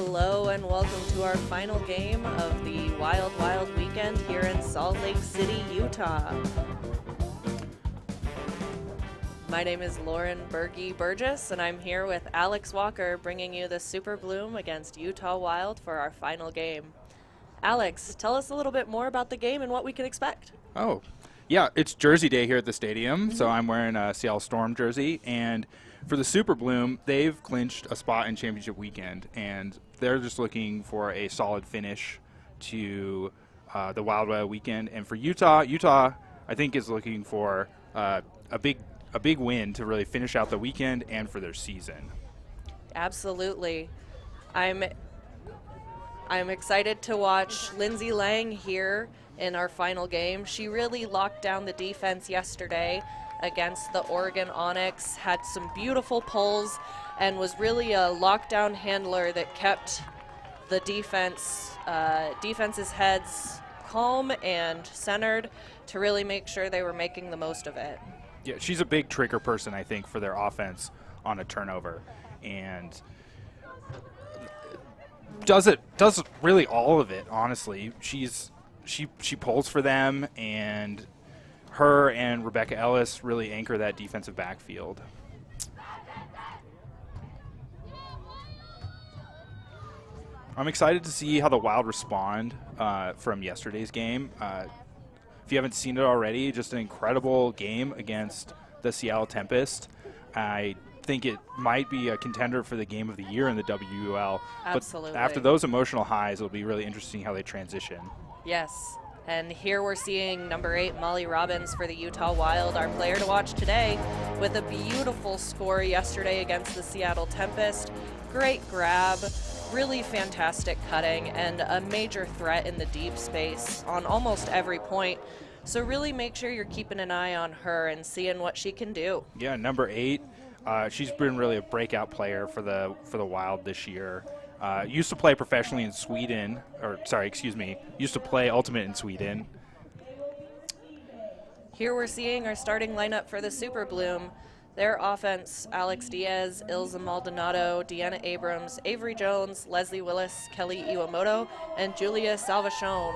Hello and welcome to our final game of the Wild Wild Weekend here in Salt Lake City, Utah. My name is Lauren Berge Burgess, and I'm here with Alex Walker bringing you the Super Bloom against Utah Wild for our final game. Alex, tell us a little bit more about the game and what we can expect. Oh, yeah, it's Jersey Day here at the stadium, so I'm wearing a Seattle Storm jersey, and for the Super Bloom, they've clinched a spot in Championship Weekend, and they're just looking for a solid finish to the Wild Wild Weekend. And for Utah, I think is looking for a big win to really finish out the weekend and for their season. Absolutely. I'm excited to watch Lindsay Lang here in our final game. She really locked down the defense yesterday against the Oregon Onyx, had some beautiful pulls, and was really a lockdown handler that kept the defense's heads calm and centered to really make sure they were making the most of it. Yeah, she's a big trigger person, I think, for their offense on a turnover, and does really all of it, honestly. She pulls for them, and her and Rebecca Ellis really anchor that defensive backfield. I'm excited to see how the Wild respond from yesterday's game. If you haven't seen it already, just an incredible game against the Seattle Tempest. I think it might be a contender for the game of the year in the WUL. Absolutely. But after those emotional highs, it'll be really interesting how they transition. Yes. And here we're seeing number 8, Molly Robbins for the Utah Wild, our player to watch today, with a beautiful score yesterday against the Seattle Tempest. Great grab, really fantastic cutting, and a major threat in the deep space on almost every point. So really make sure you're keeping an eye on her and seeing what she can do. Yeah, number 8, she's been really a breakout player for the Wild this year. Used to play professionally in Sweden, used to play Ultimate in Sweden. Here we're seeing our starting lineup for the Super Bloom. Their offense: Alex Diaz, Ilza Maldonado, Deanna Abrams, Avery Jones, Leslie Willis, Kelly Iwamoto, and Julia Salvachon.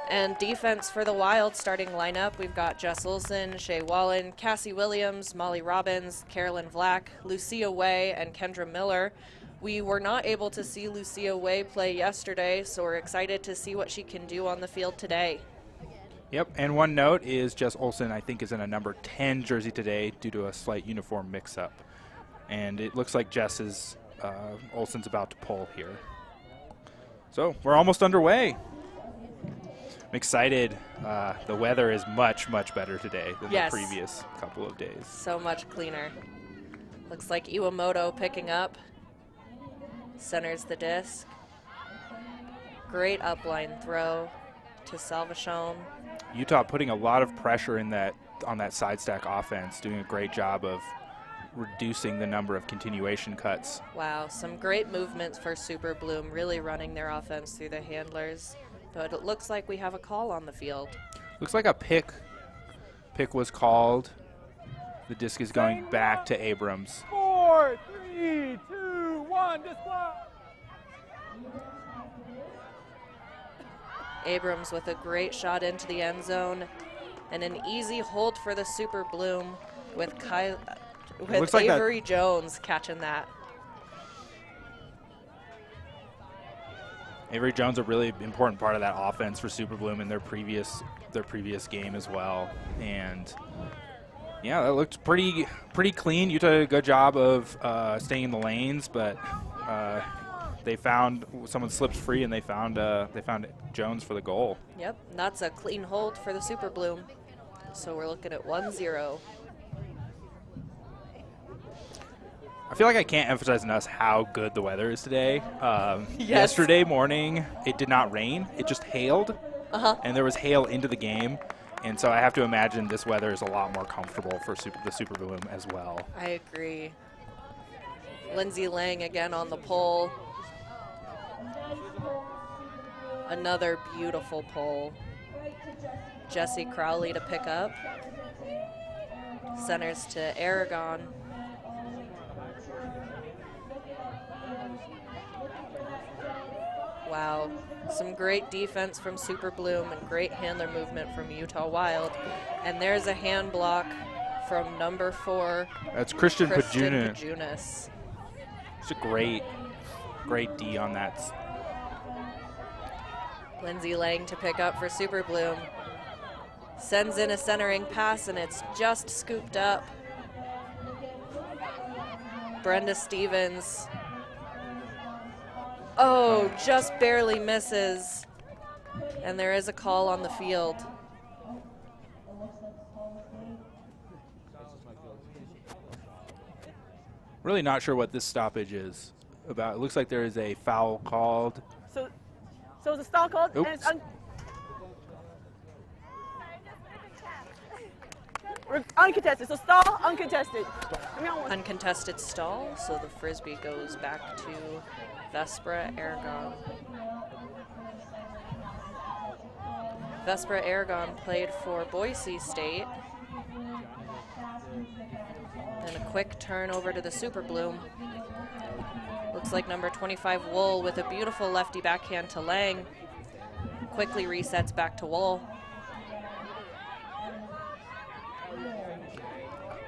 And defense for the Wild starting lineup, we've got Jess Olson, Shay Wallen, Cassie Williams, Molly Robbins, Carolyn Vlack, Lucia Way, and Kendra Miller. We were not able to see Lucia Way play yesterday, so we're excited to see what she can do on the field today. Yep, and one note is Jess Olson, I think, is in a number 10 jersey today due to a slight uniform mix-up. And it looks like Olson's about to pull here. So we're almost underway. I'm excited. The weather is much, much better today than the previous couple of days. So much cleaner. Looks like Iwamoto picking up. Centers the disc. Great upline throw to Salvachon. Utah putting a lot of pressure on that side stack offense, doing a great job of reducing the number of continuation cuts. Wow, some great movements for Super Bloom, really running their offense through the handlers. But it looks like we have a call on the field. Looks like a pick was called. The disc is going back to Abrams. 4, 3, 2, 1, display. Abrams with a great shot into the end zone, and an easy hold for the Super Bloom with Avery Jones catching that. Avery Jones, a really important part of that offense for Super Bloom in their previous game as well. And yeah, that looked pretty clean. Utah did a good job of staying in the lanes, but they found someone slipped free, and they found Jones for the goal. Yep, that's a clean hold for the Super Bloom. So we're looking at 1-0. I feel like I can't emphasize enough how good the weather is today. Yesterday morning, it did not rain. It just hailed, and there was hail into the game. And so I have to imagine this weather is a lot more comfortable for the Super Bloom as well. I agree. Lindsay Lang again on the pole. Another beautiful pull. Jesse Crowley to pick up. Centers to Aragon. Wow. Some great defense from Super Bloom and great handler movement from Utah Wild. And there's a hand block from number 4. That's Christian Pajunas. Pajunas. It's a great D on that. Lindsay Lang to pick up for Super Bloom. Sends in a centering pass, and it's just scooped up. Brenda Stevens. Oh, just barely misses. And there is a call on the field. Really not sure what this stoppage is about. It looks like there is a foul called. So the stall called, and it's uncontested. So stall, uncontested. Uncontested stall, so the frisbee goes back to Vespra Aragon. Vespra Aragon played for Boise State. And a quick turn over to the Super Bloom. Looks like number 25, WUL, with a beautiful lefty backhand to Lang. Quickly resets back to WUL.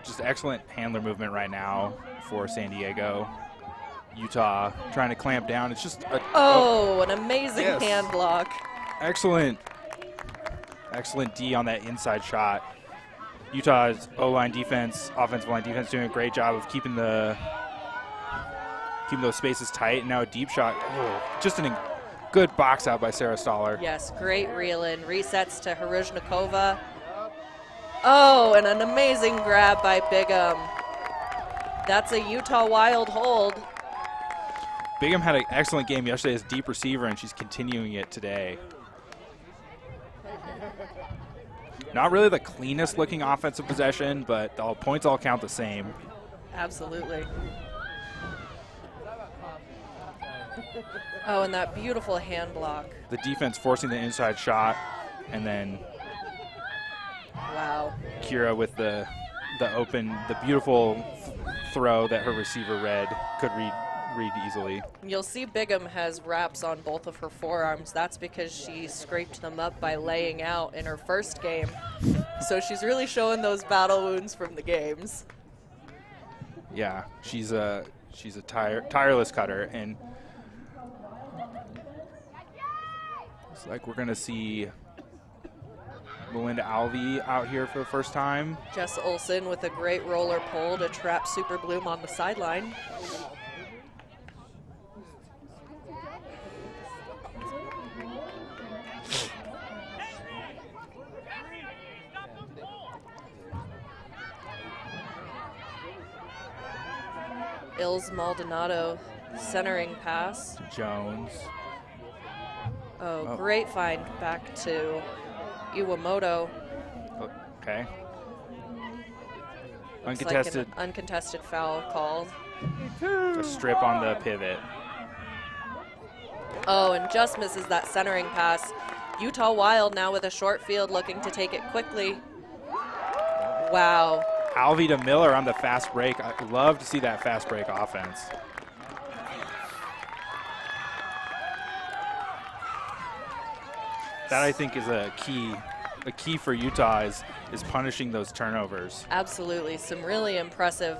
Just excellent handler movement right now for San Diego. Utah trying to clamp down. It's just an amazing yes. hand block. Excellent D on that inside shot. Utah's O-line defense, offensive line defense, doing a great job of keeping those spaces tight. And now a deep shot. Oh, just a good box out by Sarah Stoller. Yes, great reel in. Resets to Haruzhnikova. Oh, and an amazing grab by Bigham. That's a Utah Wild hold. Bigham had an excellent game yesterday as deep receiver, and she's continuing it today. Not really the cleanest looking offensive possession, but the points all count the same. Absolutely. Oh, and that beautiful hand block. The defense forcing the inside shot, and then wow. Kira with the beautiful throw that her receiver could read easily. You'll see Bigham has wraps on both of her forearms. That's because she scraped them up by laying out in her first game. So she's really showing those battle wounds from the games. Yeah, she's a tireless cutter, and looks like we're gonna see Melinda Alvey out here for the first time. Jess Olson with a great roller pull to trap Super Bloom on the sideline. Ilse Maldonado centering pass. Jones. Oh, great find back to Iwamoto. Okay. Uncontested. Like an uncontested foul called. A strip on the pivot. Oh, and just misses that centering pass. Utah Wild now with a short field looking to take it quickly. Wow. Alvey to Miller on the fast break. I love to see that fast break offense. That I think is a key for Utah is punishing those turnovers. Absolutely, some really impressive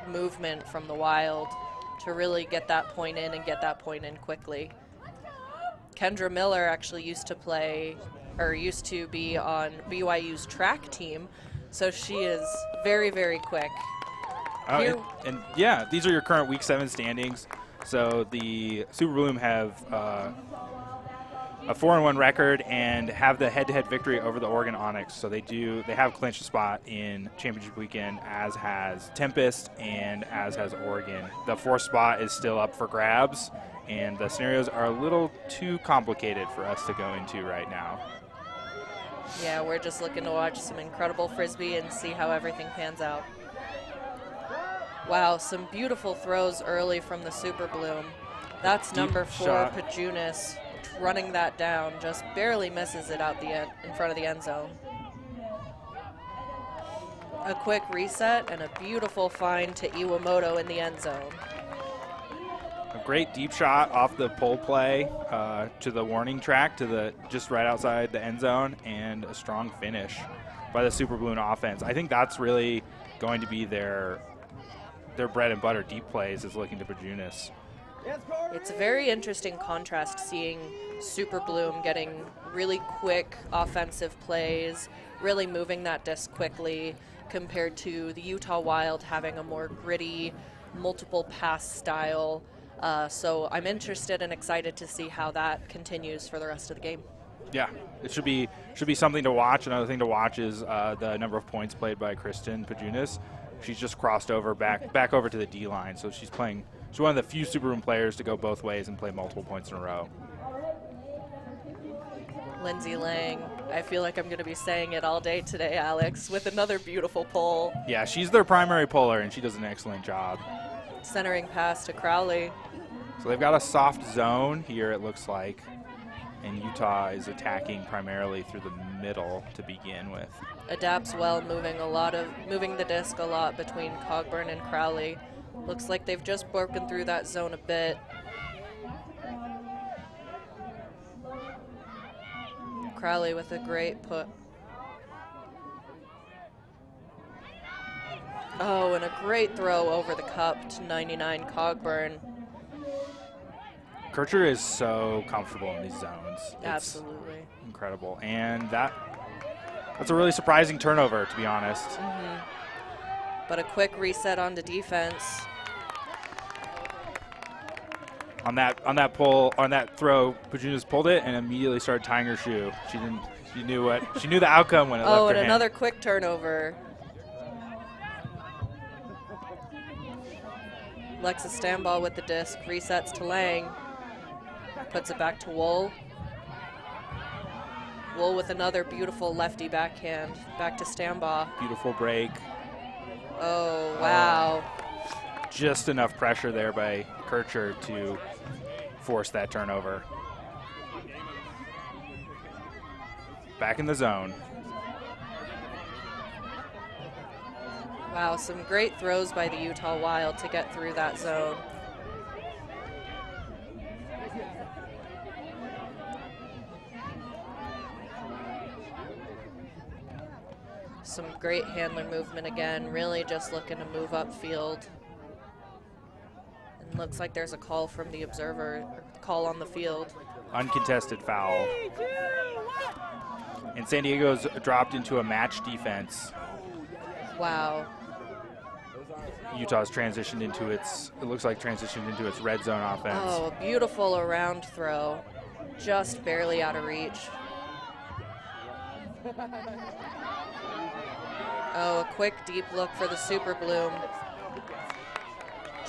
movement from the Wild to really get that point in and get that point in quickly. Kendra Miller actually used to be on BYU's track team, so she is very, very quick. And yeah, these are your current Week 7 standings. So the Super Bloom have a 4-1 record and have the head-to-head victory over the Oregon Onyx. So they have clinched a spot in championship weekend, as has Tempest and as has Oregon. The 4th spot is still up for grabs, and the scenarios are a little too complicated for us to go into right now. Yeah, we're just looking to watch some incredible frisbee and see how everything pans out. Wow, some beautiful throws early from the Super Bloom. That's Deep number 4, shot. Pajunas, running that down, just barely misses it out in front of the end zone. A quick reset and a beautiful find to Iwamoto in the end zone. A Great deep shot off the pull play to the warning track, to the just right outside the end zone, and a strong finish by the Super Balloon offense. I think that's really going to be their bread and butter. Deep plays is looking to Pajunas. It's a very interesting contrast seeing Super Bloom getting really quick offensive plays, really moving that disc quickly, compared to the Utah Wild having a more gritty, multiple pass style. So I'm interested and excited to see how that continues for the rest of the game. Yeah, it should be something to watch. Another thing to watch is the number of points played by Kristen Pajunas. She's just crossed over back over to the D line, so she's one of the few Super Room players to go both ways and play multiple points in a row. Lindsay Lang, I feel like I'm going to be saying it all day today, Alex, with another beautiful pull. Yeah, she's their primary puller, and she does an excellent job. Centering pass to Crowley. So they've got a soft zone here, it looks like, and Utah is attacking primarily through the middle to begin with. Adapts well, moving the disc a lot between Cogburn and Crowley. Looks like they've just broken through that zone a bit. Crowley with a great put. Oh, and a great throw over the cup to 99 Cogburn. Kircher is so comfortable in these zones. Absolutely. It's incredible. And that's a really surprising turnover, to be honest. But a quick reset onto defense. On that throw, Pajunas pulled it and immediately started tying her shoe. She knew the outcome when it left her and hand. another quick turnover. Lexus Stambaugh with the disc, resets to Lang. Puts it back to WUL. WUL with another beautiful lefty backhand. Back to Stambaugh. Beautiful break. Oh, wow. Just enough pressure there by Kircher to force that turnover. Back in the zone. Wow, some great throws by the Utah Wild to get through that zone. Some great handler movement again, really just looking to move upfield. And looks like there's a call from the observer, call on the field. Uncontested foul. And San Diego's dropped into a match defense. Wow. Utah's transitioned into its red zone offense. Oh, a beautiful around throw. Just barely out of reach. Oh, a quick deep look for the Super Bloom.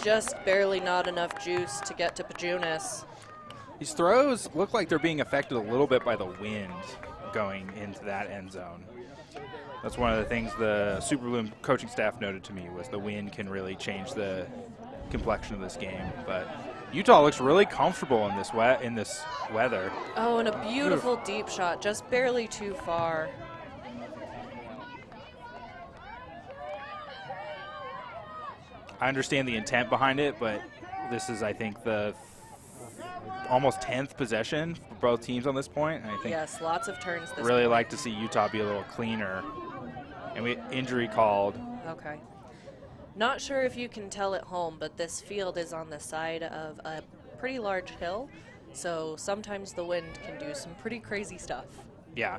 Just barely not enough juice to get to Pajunas. These throws look like they're being affected a little bit by the wind going into that end zone. That's one of the things the Super Bloom coaching staff noted to me, was the wind can really change the complexion of this game. But Utah looks really comfortable in this weather. Oh, and a beautiful deep shot, just barely too far. I understand the intent behind it, but this is, I think, the almost 10th possession for both teams on this point. And I think yes, lots of turns this really point. like to see Utah be a little cleaner. And injury called. Okay. Not sure if you can tell at home, but this field is on the side of a pretty large hill, so sometimes the wind can do some pretty crazy stuff. Yeah,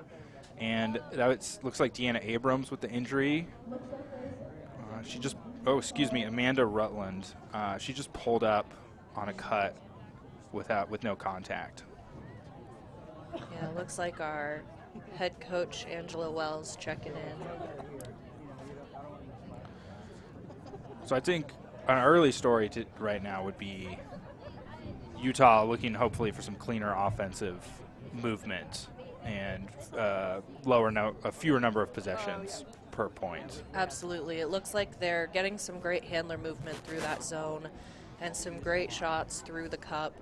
and that looks like Deanna Abrams with the injury. Amanda Rutland. She just pulled up on a cut with no contact. Yeah, looks like our head coach Angela Wells checking in. So I think an early story right now would be Utah looking hopefully for some cleaner offensive movement and a fewer number of possessions per point. Absolutely. It looks like they're getting some great handler movement through that zone and some great shots through the cup.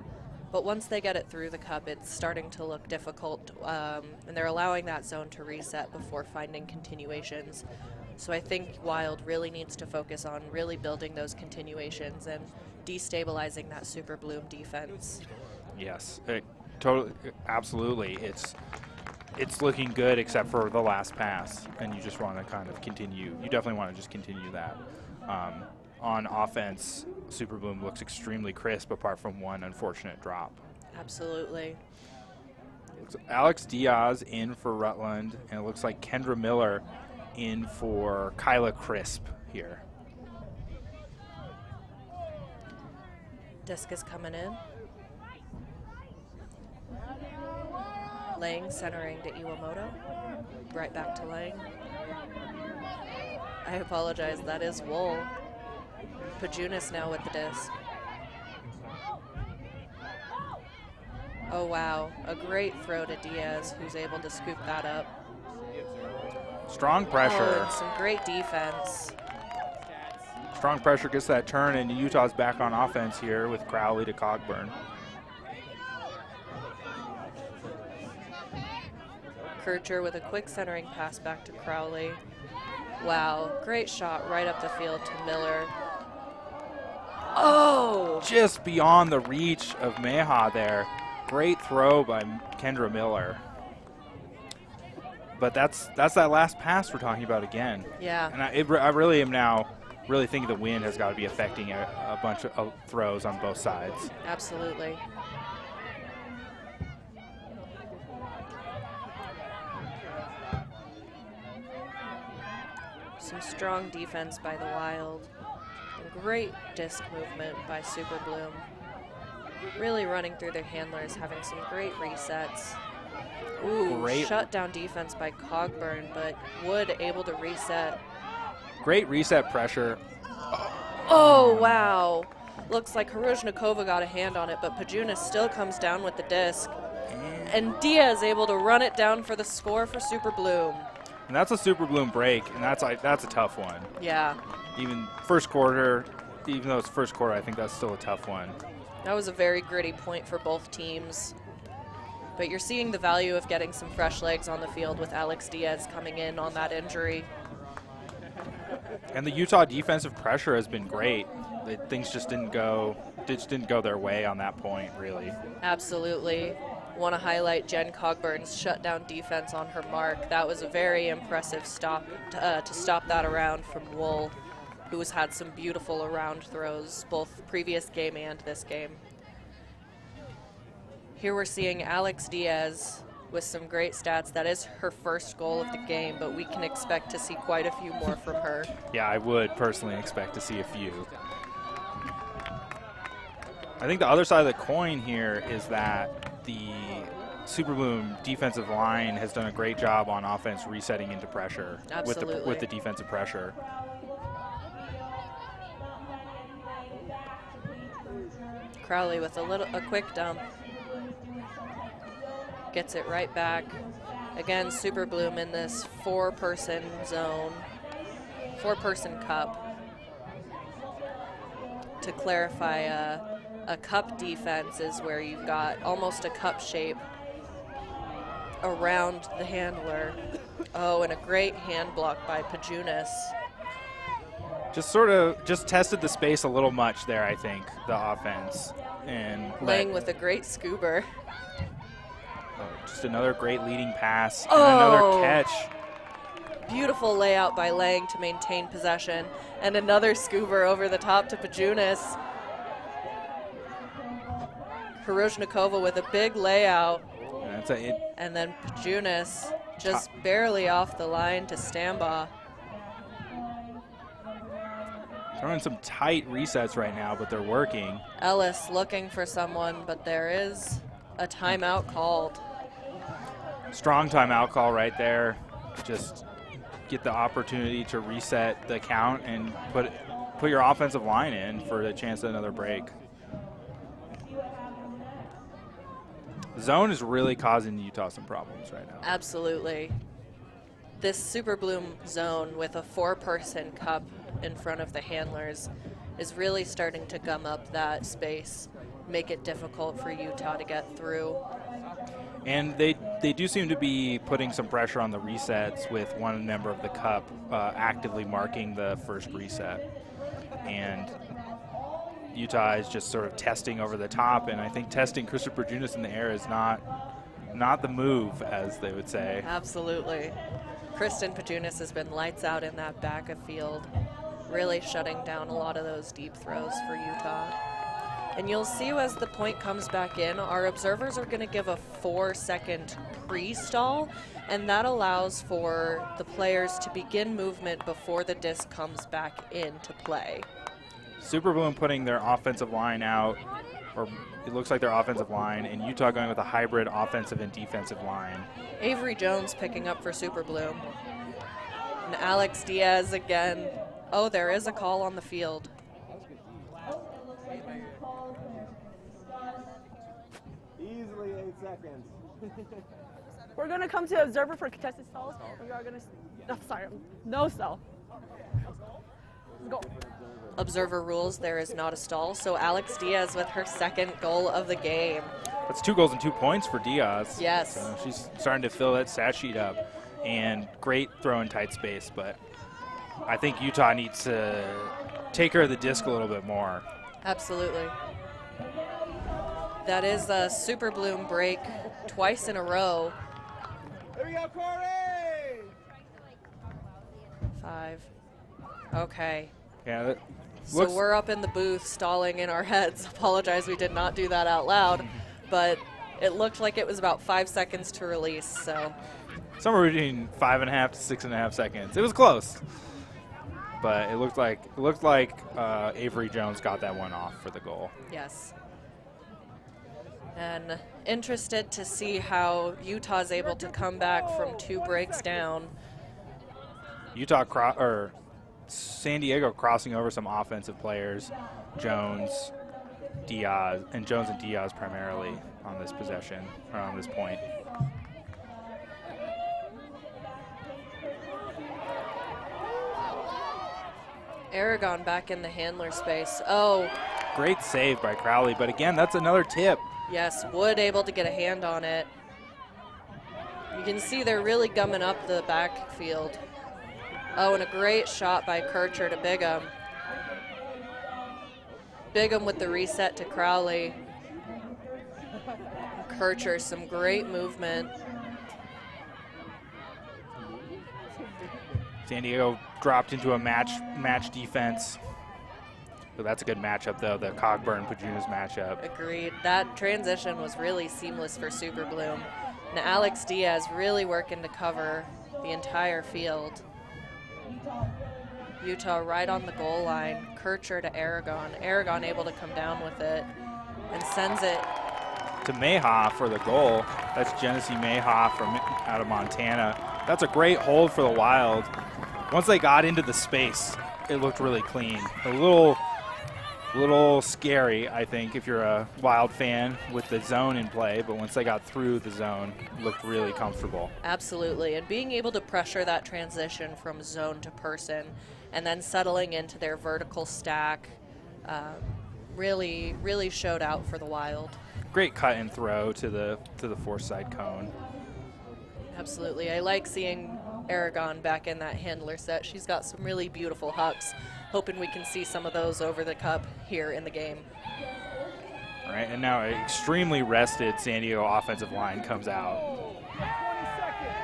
But once they get it through the cup, it's starting to look difficult, and they're allowing that zone to reset before finding continuations. So I think Wild really needs to focus on really building those continuations and destabilizing that Super Bloom defense. Yes, totally, absolutely. It's looking good except for the last pass, and you just want to kind of continue. You definitely want to just continue that. On offense, Super Bloom looks extremely crisp apart from one unfortunate drop. Absolutely. Alex Diaz in for Rutland, and it looks like Kendra Miller in for Kyla Crisp here. Disc is coming in. Lang centering to Iwamoto. Right back to Lang. I apologize, that is WUL. Pajunas now with the disc. Oh wow, a great throw to Diaz, who's able to scoop that up. Strong pressure. Oh, and some great defense. Strong pressure gets that turn, and Utah's back on offense here with Crowley to Cogburn. Kircher with a quick centering pass back to Crowley. Wow, great shot right up the field to Miller. Oh! Just beyond the reach of Meha there. Great throw by Kendra Miller. But that's that last pass we're talking about again. Yeah. And I really am now really thinking the wind has got to be affecting a bunch of throws on both sides. Absolutely. Some strong defense by the Wild. And great disc movement by Super Bloom. Really running through their handlers, having some great resets. Ooh, Great. shutdown defense by Cogburn, but Wood able to reset. Great reset pressure. Oh, wow. Looks like Hruzhnikova got a hand on it, but Pajunas still comes down with the disc. And Diaz able to run it down for the score for Super Bloom. And that's a Super Bloom break, and that's a tough one. Yeah, Even first quarter, even though it's first quarter, I think that's still a tough one. that was a very gritty point for both teams. But you're seeing the value of getting some fresh legs on the field with Alex Diaz coming in on that injury. And the Utah defensive pressure has been great. Things just didn't go their way on that point, really. Absolutely. Want to highlight Jen Cogburn's shutdown defense on her mark. That was a very impressive stop to stop that around from WUL, who has had some beautiful around throws, both previous game and this game. Here we're seeing Alex Diaz with some great stats. That is her first goal of the game, but we can expect to see quite a few more from her. Yeah, I would personally expect to see a few. I think the other side of the coin here is that the Super Bloom defensive line has done a great job on offense resetting into pressure with the defensive pressure. Crowley with a quick dump. Gets it right back. Again, Super Bloom in this four-person zone, four-person cup. To clarify, a cup defense is where you've got almost a cup shape around the handler. Oh, and a great hand block by Pajunas. Just tested the space a little much there, I think, the offense. And Lang with a great scoober. just another great leading pass and another catch. Beautiful layout by Lang to maintain possession. And another scoober over the top to Pajunas. Hruzhnikova with a big layout. And then Pajunas just barely off the line to Stambaugh. Throwing some tight resets right now, but they're working. Ellis looking for someone, but there is a timeout called. Strong timeout call right there. Just get the opportunity to reset the count and put your offensive line in for a chance at another break. Zone is really causing Utah some problems right now. Absolutely. This Super Bloom zone with a four-person cup in front of the handlers is really starting to gum up that space, make it difficult for Utah to get through. And they do seem to be putting some pressure on the resets with one member of the cup actively marking the first reset. And Utah is just sort of testing over the top, and I think testing Christopher Junis in the air is not the move, as they would say. Absolutely. Kristen Pajunas has been lights out in that back of field, really shutting down a lot of those deep throws for Utah. And you'll see as the point comes back in, our observers are going to give a 4-second pre-stall, and that allows for the players to begin movement before the disc comes back into play. Super Bloom putting their offensive line out, or it looks like their offensive line, and Utah going with a hybrid offensive and defensive line. Avery Jones picking up for Super Bloom. And Alex Diaz again. Oh, there is a call on the field. Easily 8 seconds. We're going to come to observer for contested stalls. We are going to, oh, sorry, no stall. Let's go. Observer rules there is not a stall, so Alex Diaz with her second goal of the game. That's 2 goals and 2 points for Diaz. Yes. So she's starting to fill that stat sheet up, and great throw in tight space, but I think Utah needs to take care of the disc a little bit more. Absolutely. That is a Super Bloom break twice in a row. Here we go, Corey! 5. Okay. Yeah, that So looks, we're up in the booth stalling in our heads. Apologize, we did not do that out loud, but it looked like it was about 5 seconds to release, so. somewhere between 5.5 to 6.5 seconds. It was close, but it looked like Avery Jones got that one off for the goal. Yes. And interested to see how Utah's able to come back from 2 breaks down. San Diego crossing over some offensive players, Jones, Diaz, and Jones and Diaz primarily on this possession, or on this point. Aragon back in the handler space. Oh, Great save by Crowley, but again, that's another tip. yes, Wood able to get a hand on it. You can see they're really gumming up the backfield. Oh, and a great shot by Kircher to Bigham. Bigham with the reset to Crowley. Kircher, some great movement. San Diego dropped into a match defense. So that's a good matchup, though, the Cogburn-Pajunas matchup. Agreed. That transition was really seamless for Super Bloom. And Alex Diaz really working to cover the entire field. Utah right on the goal line. Kircher to Aragon. Aragon able to come down with it and sends it. To Mayhoff for the goal. That's Genesee Mayhoff from out of Montana. That's a great hold for the Wild. Once they got into the space, it looked really clean. A little scary, I think, if you're a Wild fan with the zone in play, but once they got through the zone, it looked really comfortable. Absolutely, and being able to pressure that transition from zone to person and then settling into their vertical stack really showed out for the Wild. Great cut and throw to the force side cone. Absolutely, I like seeing Aragon back in that handler set. She's got some really beautiful hucks. Hoping we can see some of those over the cup here in the game. All right, and now an extremely rested San Diego offensive line comes out. 20 seconds.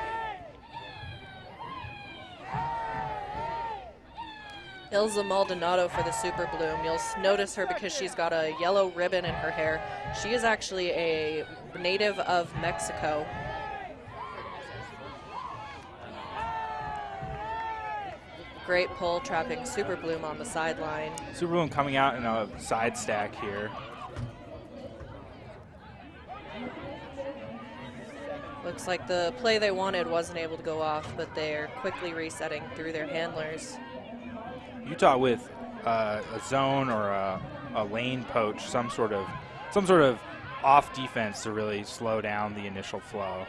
Ilza Maldonado for the Super Bloom. You'll notice her because she's got a yellow ribbon in her hair. She is actually a native of Mexico. Great pull, trapping Super Bloom on the sideline. Super Bloom coming out in a side stack here. Looks like the play they wanted wasn't able to go off, but they're quickly resetting through their handlers. Utah with a zone or a lane poach, some sort of off defense to really slow down the initial flow.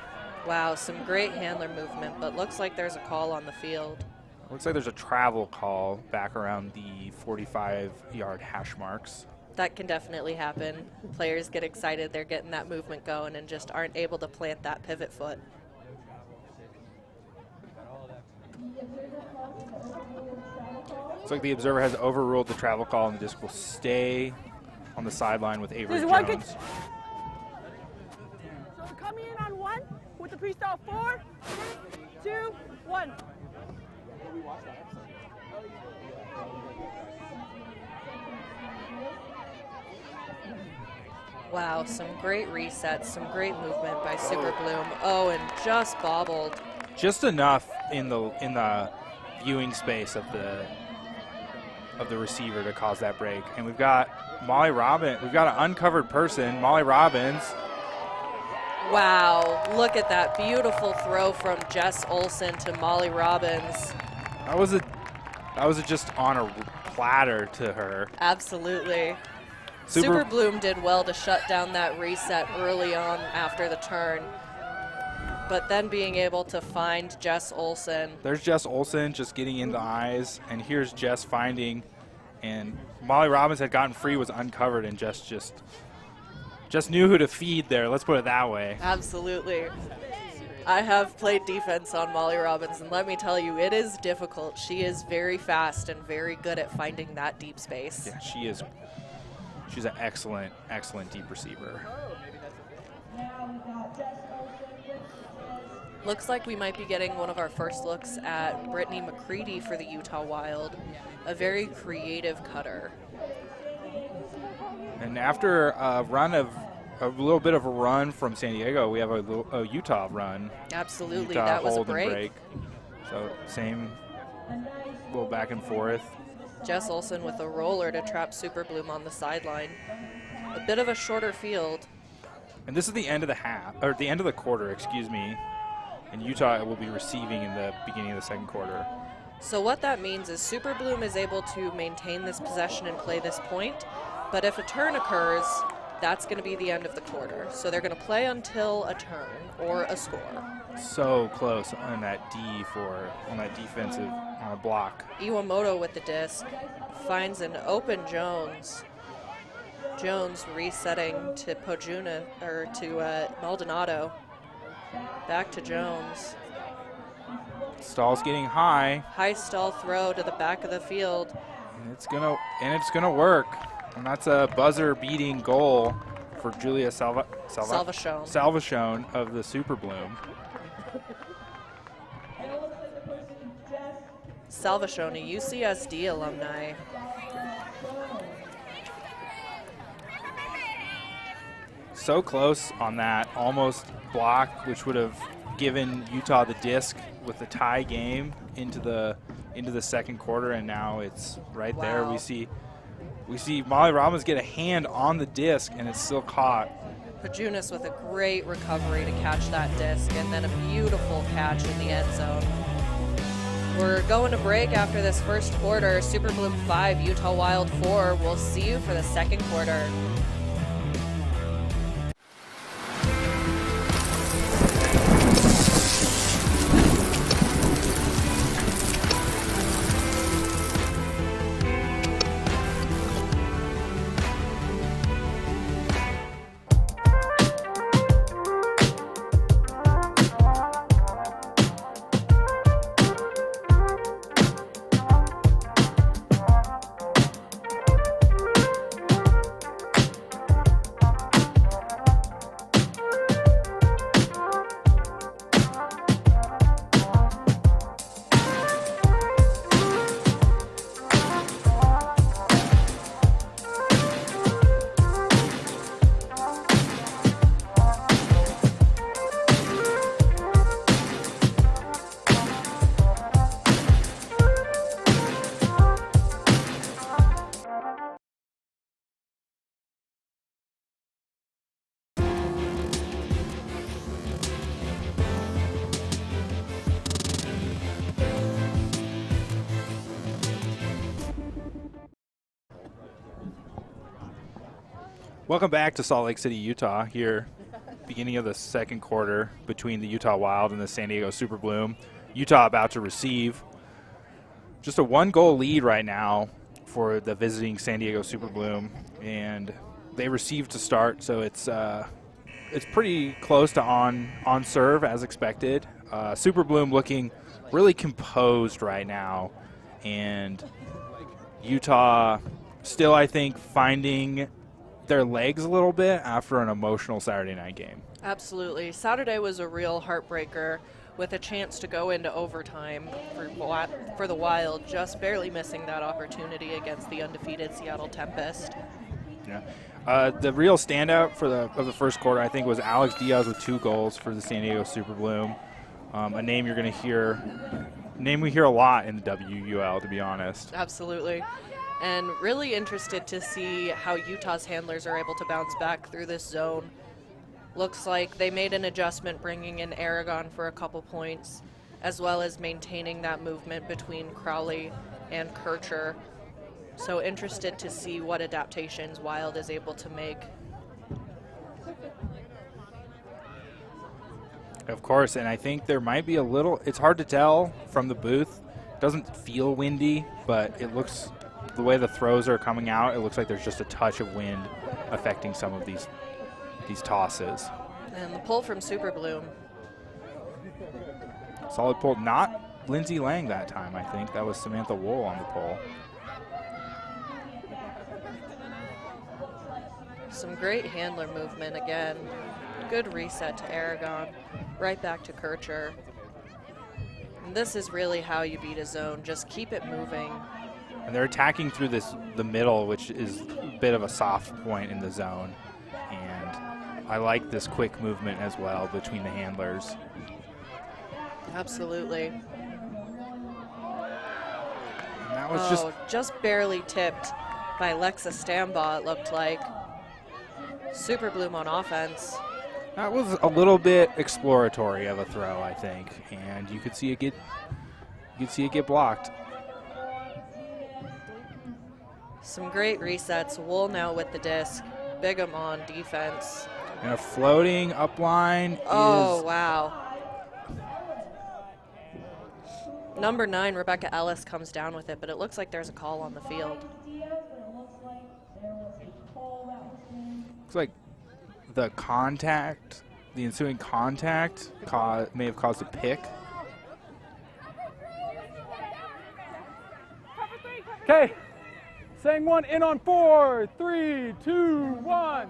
Wow, some great handler movement, but looks like there's a call on the field. Looks like there's a travel call back around the 45-yard hash marks. That can definitely happen. Players get excited, they're getting that movement going and just aren't able to plant that pivot foot. Looks like the observer has overruled the travel call and the disc will stay on the sideline with Avery There's one Jones. So we're coming in on 1 with the freestyle 4, 3, 2, 1. Wow, some great resets, some great movement by Super Bloom. Oh, and just bobbled. Just enough in the viewing space of the receiver to cause that break. And we've got Molly Robbins. We've got an uncovered person, Molly Robbins. Wow, look at that beautiful throw from Jess Olson to Molly Robbins. That was just on a platter to her. Absolutely. Super Bloom did well to shut down that reset early on after the turn. But then being able to find Jess Olson. There's Jess Olson just getting in the eyes, and here's Jess finding, and Molly Robbins had gotten free, was uncovered, and Jess just knew who to feed there. Let's put it that way. Absolutely. I have played defense on Molly Robbins, and let me tell you, it is difficult. She is very fast and very good at finding that deep space. Yeah, she is. She's an excellent, excellent deep receiver. Looks like we might be getting one of our first looks at Brittany McCready for the Utah Wild, a very creative cutter. And after a little bit of a run from San Diego, we have a Utah run. Absolutely, Utah that was a hold and break. So same little back and forth. Jess Olson with a roller to trap Super Bloom on the sideline. A bit of a shorter field. And this is the end of the half, or the end of the quarter, excuse me. And Utah will be receiving in the beginning of the second quarter. So what that means is Super Bloom is able to maintain this possession and play this point, but if a turn occurs, that's going to be the end of the quarter. So they're going to play until a turn or a score. So close on that defensive block. Iwamoto with the disc finds an open Jones. Jones resetting to Pojuna, or to Maldonado. Back to Jones. Stall's getting high. High stall throw to the back of the field. And it's gonna work. And that's a buzzer-beating goal for Julia Salvachon of the Super Bloom. Salvachon, a UCSD alumni. So close on that almost block, which would have given Utah the disc with the tie game into the second quarter, and now it's right there. We see Molly Robbins get a hand on the disc, and it's still caught. Pajunas with a great recovery to catch that disc, and then a beautiful catch in the end zone. We're going to break after this first quarter. Super Bloom 5, Utah Wild 4. We'll see you for the second quarter. Welcome back to Salt Lake City, Utah, here beginning of the second quarter between the Utah Wild and the San Diego Super Bloom. Utah about to receive. Just a one-goal lead right now for the visiting San Diego Super Bloom, and they received to start, so it's pretty close to on serve as expected. Super Bloom looking really composed right now, and Utah still, I think, finding their legs a little bit after an emotional Saturday night game. Absolutely. Saturday was a real heartbreaker with a chance to go into overtime for the Wild, just barely missing that opportunity against the undefeated Seattle Tempest. Yeah. The real standout of the first quarter, I think, was Alex Diaz with 2 goals for the San Diego Super Bloom. A name you're going to hear, we hear a lot in the WUL, to be honest. Absolutely. And really interested to see how Utah's handlers are able to bounce back through this zone. Looks like they made an adjustment bringing in Aragon for a couple points, as well as maintaining that movement between Crowley and Kircher. So interested to see what adaptations Wild is able to make. Of course, and I think there might be a little, it's hard to tell from the booth. It doesn't feel windy, but it looks, the way the throws are coming out, it looks like there's just a touch of wind affecting some of these tosses. And the pull from Super Bloom. Solid pull, not Lindsay Lang that time, I think. That was Samantha Wool on the pull. Some great handler movement again. Good reset to Aragon. Right back to Kircher. And this is really how you beat a zone. Just keep it moving. And they're attacking through the middle, which is a bit of a soft point in the zone. And I like this quick movement as well between the handlers. Absolutely. And that was just barely tipped by Lexa Stambaugh, it looked like. Super Bloom on offense. That was a little bit exploratory of a throw, I think, and you could see it get blocked. Some great resets. Wool now with the disc. Bigham on defense. And a floating up line. Oh, wow. Number 9, Rebecca Ellis, comes down with it, but it looks like there's a call on the field. Looks like the ensuing contact may have caused a pick. Okay, same one in on 4, 3, 2, 1.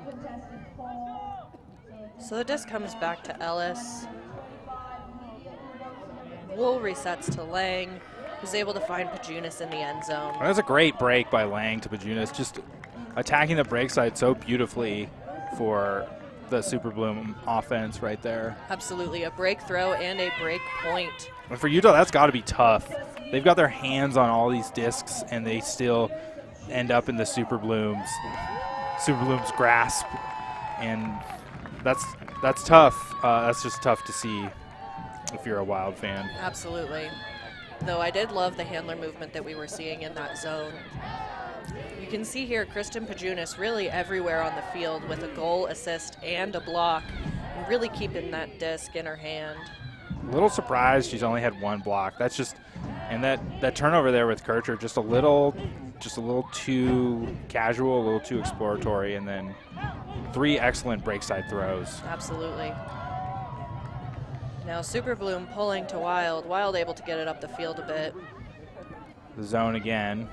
So the disc comes back to Ellis. Wool resets to Lang, who's able to find Pajunas in the end zone. That was a great break by Lang to Pajunas, just attacking the break side so beautifully for the Super Bloom offense right there. Absolutely, a break throw and a break point. And for Utah, that's got to be tough. They've got their hands on all these discs, and they still end up in the Super Bloom's grasp, and that's tough. That's just tough to see if you're a Wild fan. Absolutely. Though I did love the handler movement that we were seeing in that zone. You can see here Kristen Pajunas really everywhere on the field with a goal, assist, and a block, and really keeping that disc in her hand. A little surprised she's only had 1 block. That's just, and that turnover there with Kircher, just a little too casual, a little too exploratory, and then 3 excellent breakside throws. Absolutely. Now Super Bloom pulling to Wild. Wild able to get it up the field a bit. The zone again.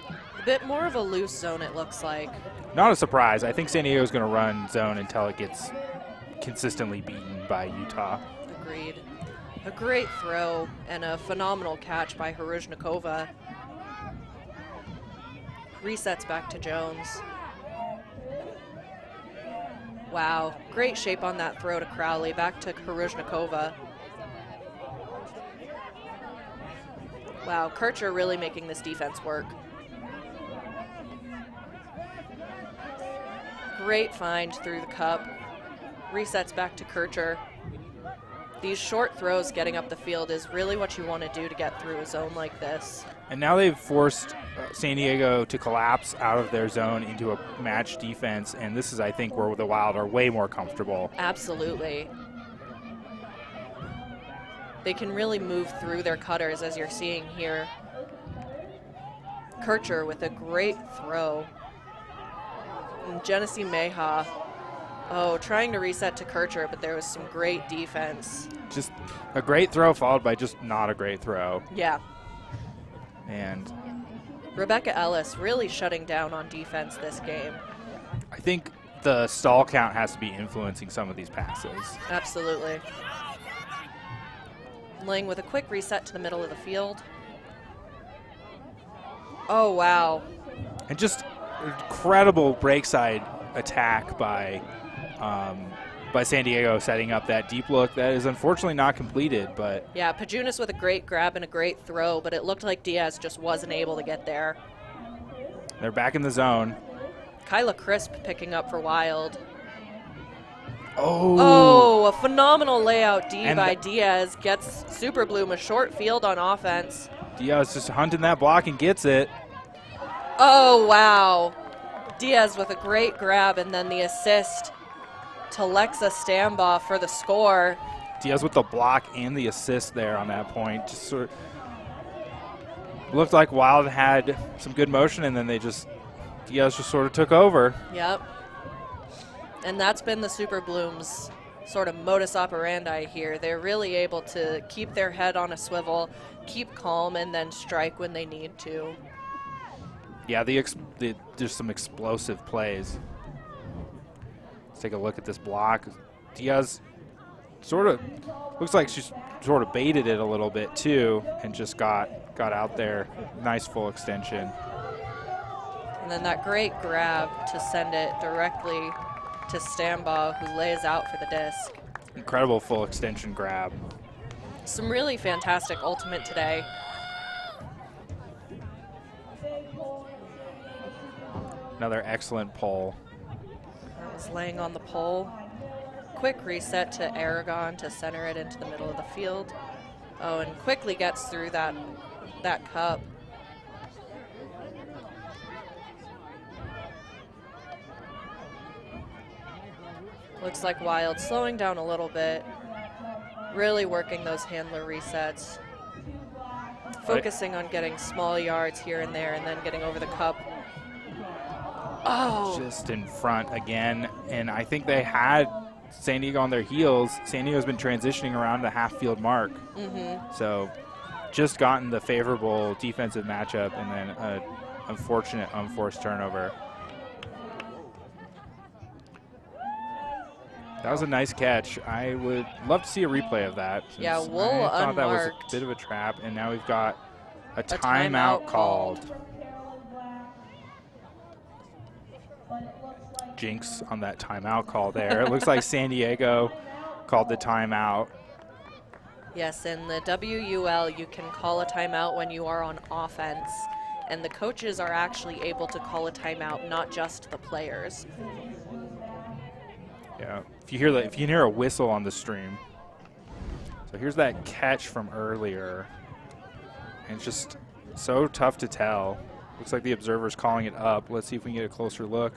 A bit more of a loose zone, it looks like. Not a surprise. I think San Diego's going to run zone until it gets consistently beaten by Utah. Agreed. A great throw and a phenomenal catch by Haruzhnikova. Resets back to Jones. Wow, great shape on that throw to Crowley. Back to Haruzhnikova. Wow, Kircher really making this defense work. Great find through the cup. Resets back to Kircher. These short throws getting up the field is really what you want to do to get through a zone like this. And now they've forced San Diego to collapse out of their zone into a match defense, and this is, I think, where the Wild are way more comfortable. Absolutely. They can really move through their cutters, as you're seeing here. Kircher with a great throw. And Genesee Meha, trying to reset to Kircher, but there was some great defense. Just a great throw followed by just not a great throw. Yeah. And Rebecca Ellis really shutting down on defense this game. I think the stall count has to be influencing some of these passes. Absolutely. Laying with a quick reset to the middle of the field. Oh, wow. And just incredible break side attack by San Diego, setting up that deep look that is unfortunately not completed. But yeah, Pajunas with a great grab and a great throw, but it looked like Diaz just wasn't able to get there. They're back in the zone. Kyla Crisp picking up for Wild. Oh, a phenomenal layout D by Diaz. Gets Super Bloom a short field on offense. Diaz just hunting that block and gets it. Oh, wow. Diaz with a great grab and then the assist to Lexa Stambaugh for the score. Diaz with the block and the assist there on that point. Just sort of looked like Wild had some good motion, and then Diaz just sort of took over. Yep. And that's been the Super Blooms' sort of modus operandi here. They're really able to keep their head on a swivel, keep calm, and then strike when they need to. Yeah, there's some explosive plays. Let's take a look at this block. Diaz sort of looks like she's sort of baited it a little bit too, and just got out there. Nice full extension. And then that great grab to send it directly to Stambaugh, who lays out for the disc. Incredible full extension grab. Some really fantastic ultimate today. Another excellent pull. That was laying on the pole. Quick reset to Aragon to center it into the middle of the field. Oh, and quickly gets through that cup. Looks like Wild slowing down a little bit. Really working those handler resets. Focusing on getting small yards here and there and then getting over the cup. Oh! Just in front again. And I think they had San Diego on their heels. San Diego's been transitioning around the half field mark. So just gotten the favorable defensive matchup and then an unfortunate unforced turnover. That was a nice catch. I would love to see a replay of that. Yeah, WUL WUL thought that was unmarked. a bit of a trap, and now we've got a timeout called. Jinx on that timeout call there. It looks like San Diego called the timeout. Yes, in the WUL, you can call a timeout when you are on offense, and the coaches are actually able to call a timeout, not just the players. Yeah, if you can hear a whistle on the stream. So here's that catch from earlier, and it's just so tough to tell. Looks like the observer's calling it up. Let's see if we can get a closer look.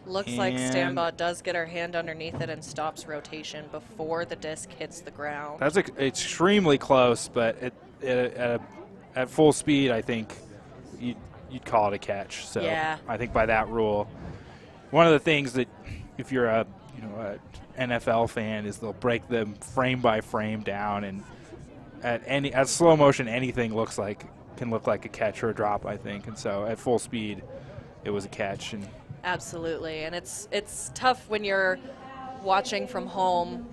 Looks like Stambaugh does get her hand underneath it and stops rotation before the disc hits the ground. That's extremely close, but at full speed, I think you'd call it a catch. So yeah. I think by that rule, one of the things that if you're a NFL fan is they'll break them frame by frame down, and at slow motion anything can look like a catch or a drop, I think. And so at full speed, it was a catch. And absolutely, and it's tough when you're watching from home.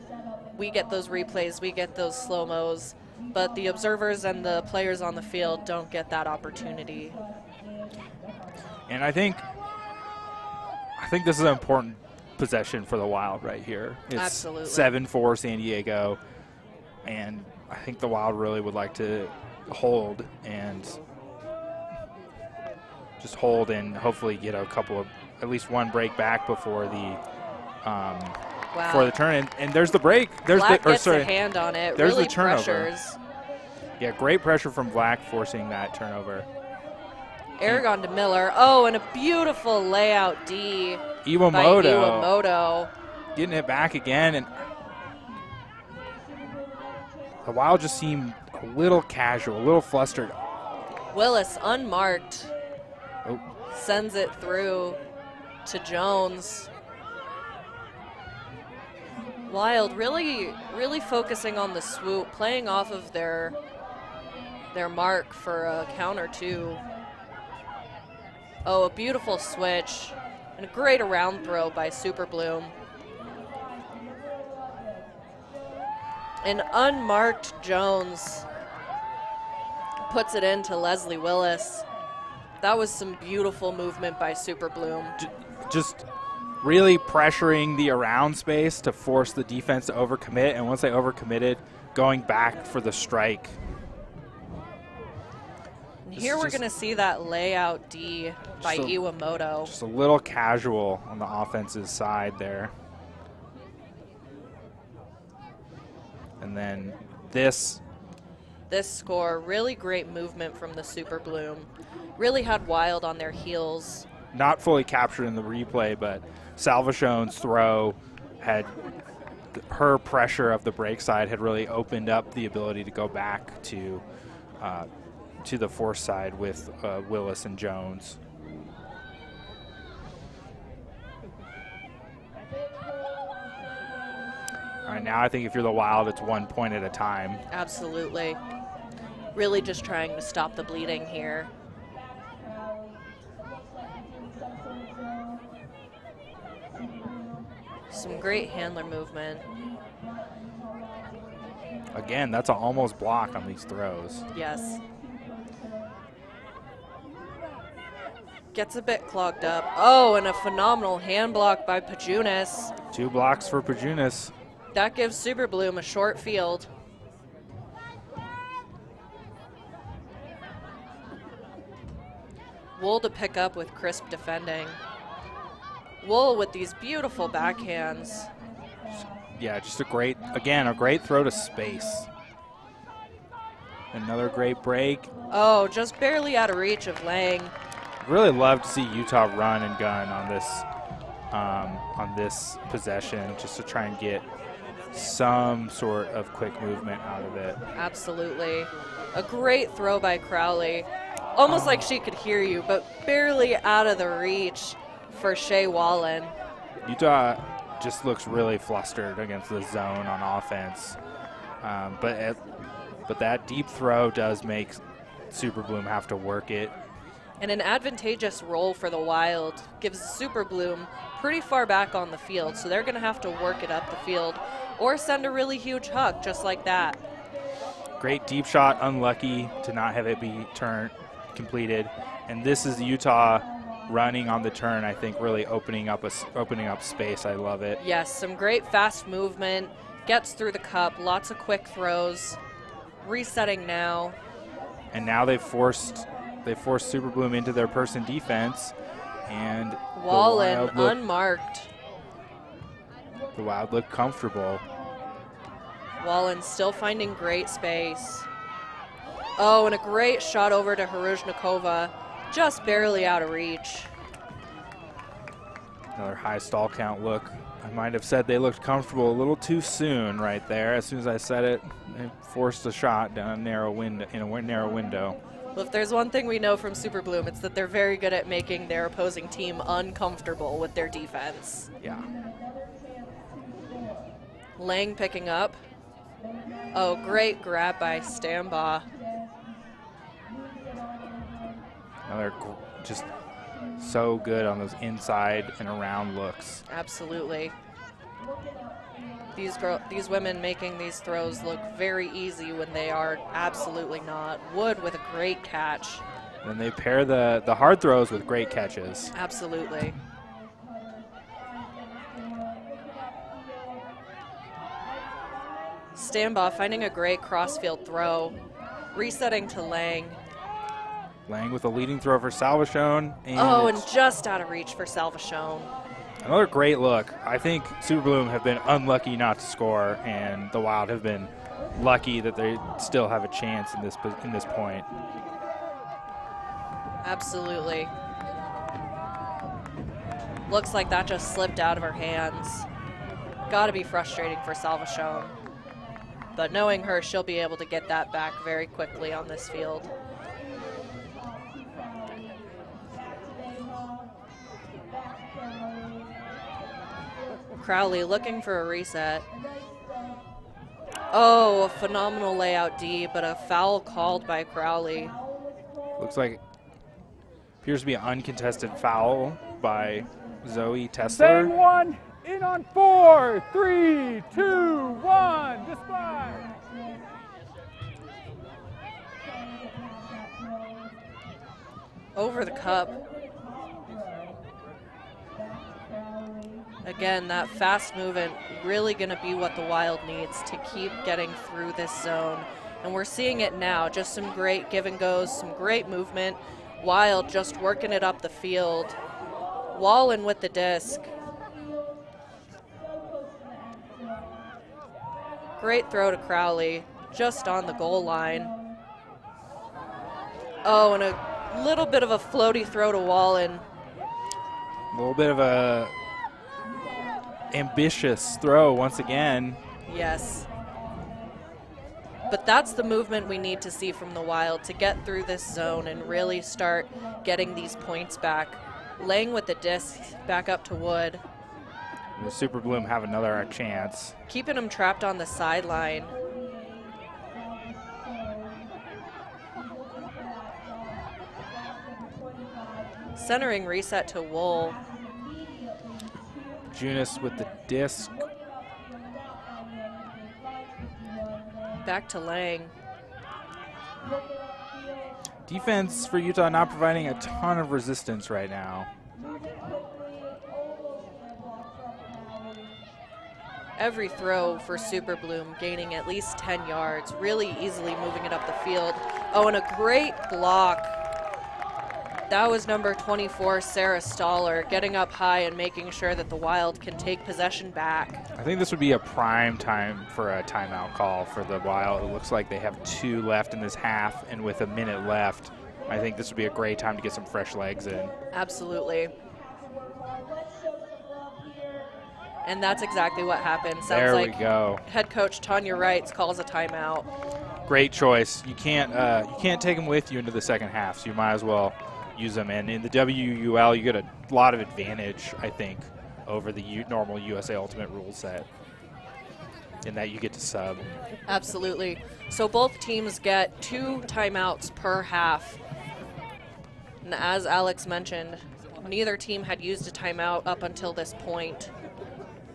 We get those replays, we get those slow-mos, but the observers and the players on the field don't get that opportunity. And I think this is an important possession for the Wild right here. It's absolutely 7-4 San Diego, and I think the Wild really would like to hold and hopefully get a couple of, at least one break back before the before the turn. And there's the break. There's Black gets a hand on it. There's really the turnover. Pressures. Yeah, great pressure from Black forcing that turnover. Aragon to Miller. Oh, and a beautiful layout D by Iwamoto. Getting it back again, and the Wild just seemed a little casual, a little flustered. Willis unmarked. Oh. Sends it through to Jones. Wild really focusing on the swoop, playing off of their mark for a counter too. Oh, a beautiful switch and a great around throw by Super Bloom. An unmarked Jones puts it into Leslie Willis. That was some beautiful movement by Super Bloom. Just really pressuring the around space to force the defense to overcommit, and once they overcommitted, going back for the strike. And here we're going to see that layout D by Iwamoto. Just a little casual on the offensive side there. And then this score, really great movement from the Super Bloom. Really had Wild on their heels. not fully captured in the replay, but Salvation's throw had her pressure of the break side had really opened up the ability to go back to the force side with Willis and Jones. All right, now I think if you're the Wild, it's 1 point at a time. Absolutely. Really just trying to stop the bleeding here. Some great handler movement. Again, that's an almost block on these throws. Yes. Gets a bit clogged up. Oh, and a phenomenal hand block by Pajunas. 2 blocks for Pajunas. That gives Super Bloom a short field. WUL to pick up with crisp defending. WUL with these beautiful backhands. Yeah, just a great throw to space. Another great break. Oh, just barely out of reach of Lang. Really love to see Utah run and gun on this possession, just to try and get some sort of quick movement out of it. Absolutely. A great throw by Crowley. Almost like she could hear you, but barely out of the reach for Shea Wallen. Utah just looks really flustered against the zone on offense. But that deep throw does make Super Bloom have to work it. And an advantageous roll for the Wild gives Super Bloom pretty far back on the field, so they're going to have to work it up the field or send a really huge hook just like that. Great deep shot, unlucky to not have it be completed. And this is Utah running on the turn, I think, really opening up space. I love it. Yes, some great fast movement, gets through the cup, lots of quick throws, resetting now. And now they've forced Super Bloom into their person defense, and Wallen unmarked. The Wild look comfortable. Wallen still finding great space. Oh, and a great shot over to Haruzhnikova, just barely out of reach. Another high stall count look. I might have said they looked comfortable a little too soon right there. As soon as I said it, they forced a shot down a narrow window, in a narrow window. Well, if there's one thing we know from Super Bloom, it's that they're very good at making their opposing team uncomfortable with their defense. Yeah. Lang picking up. Oh, great grab by Stambaugh. Another just so good on those inside and around looks. Absolutely. These women making these throws look very easy when they are absolutely not. Wood with a great catch. And they pair the hard throws with great catches. Absolutely. Stambaugh finding a great crossfield throw. Resetting to Lang. Lang with a leading throw for Salvation. And just out of reach for Salvation. Another great look. I think Super Bloom have been unlucky not to score, and the Wild have been lucky that they still have a chance in this point. Absolutely. Looks like that just slipped out of her hands. Gotta be frustrating for Salvation. But knowing her, she'll be able to get that back very quickly on this field. Crowley looking for a reset. Oh, a phenomenal layout D, but a foul called by Crowley. Looks like Appears to be an uncontested foul by Zoe Saying Tesler. one, in on 4, 3, 2, 1, display. Over the cup. Again, that fast movement really going to be what the Wild needs to keep getting through this zone. And we're seeing it now, just some great give and goes, some great movement. Wild just working it up the field. Wallen with the disc. Great throw to Crowley, just on the goal line. Oh, and a little bit of a floaty throw to Wallen. A little bit of a ambitious throw once again. Yes. But that's the movement we need to see from the Wild to get through this zone and really start getting these points back. Laying with the disc back up to Wood. Will Super Bloom have another chance? Keeping him trapped on the sideline. Centering reset to WUL. Junis with the disc. Back to Lang. Defense for Utah not providing a ton of resistance right now. Every throw for Super Bloom gaining at least 10 yards, really easily moving it up the field. Oh, and a great block. That was number 24, Sarah Stoller, getting up high and making sure that the Wild can take possession back. I think this would be a prime time for a timeout call for the Wild. It looks like they have 2 left in this half, and with a minute left, I think this would be a great time to get some fresh legs in. Absolutely. And that's exactly what happened. Sounds There like we go. head coach Tanya Wrights calls a timeout. Great choice. You can't take them with you into the second half, so you might as well use them. And in the WUL, you get a lot of advantage, I think, over the normal USA Ultimate rule set, in that you get to sub. Absolutely. So both teams get 2 timeouts per half. And as Alex mentioned, neither team had used a timeout up until this point.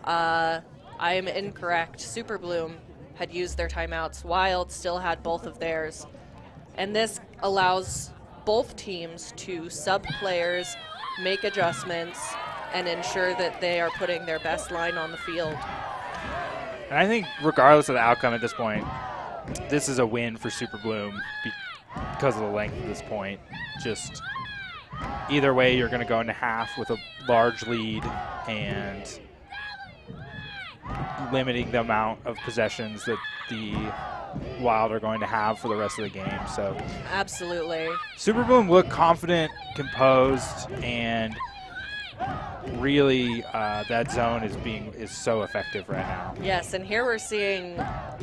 I am incorrect. Super Bloom had used their timeouts. Wild still had both of theirs. And this allows both teams to sub players, make adjustments, and ensure that they are putting their best line on the field. And I think regardless of the outcome at this point, this is a win for Super Bloom because of the length of this point. Just either way, you're going to go into half with a large lead and limiting the amount of possessions that the Wild are going to have for the rest of the game. So Absolutely. Super Bloom looked confident, composed, and really that zone is so effective right now. Yes, and here we're seeing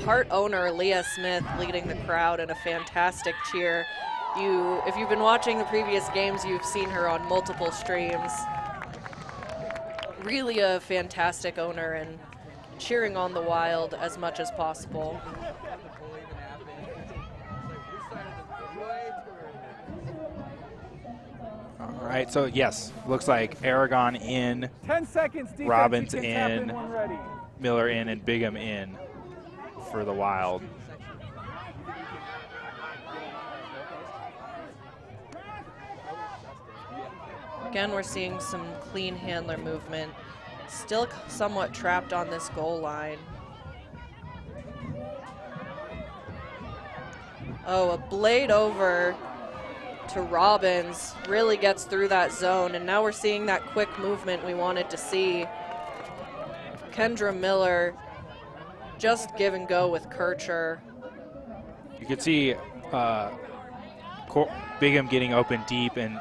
part owner Leah Smith leading the crowd in a fantastic cheer. If you've been watching the previous games, you've seen her on multiple streams. Really a fantastic owner and cheering on the Wild as much as possible. All right, so yes, looks like Aragon in, 10 seconds, defense. Robbins you can tap in, when ready. Miller in, and Bigham in for the Wild. Again, we're seeing some clean handler movement. Still somewhat trapped on this goal line. Oh, a blade over to Robbins really gets through that zone, and now we're seeing that quick movement we wanted to see. Kendra Miller just give and go with Kircher. You could see Bigham getting open deep, and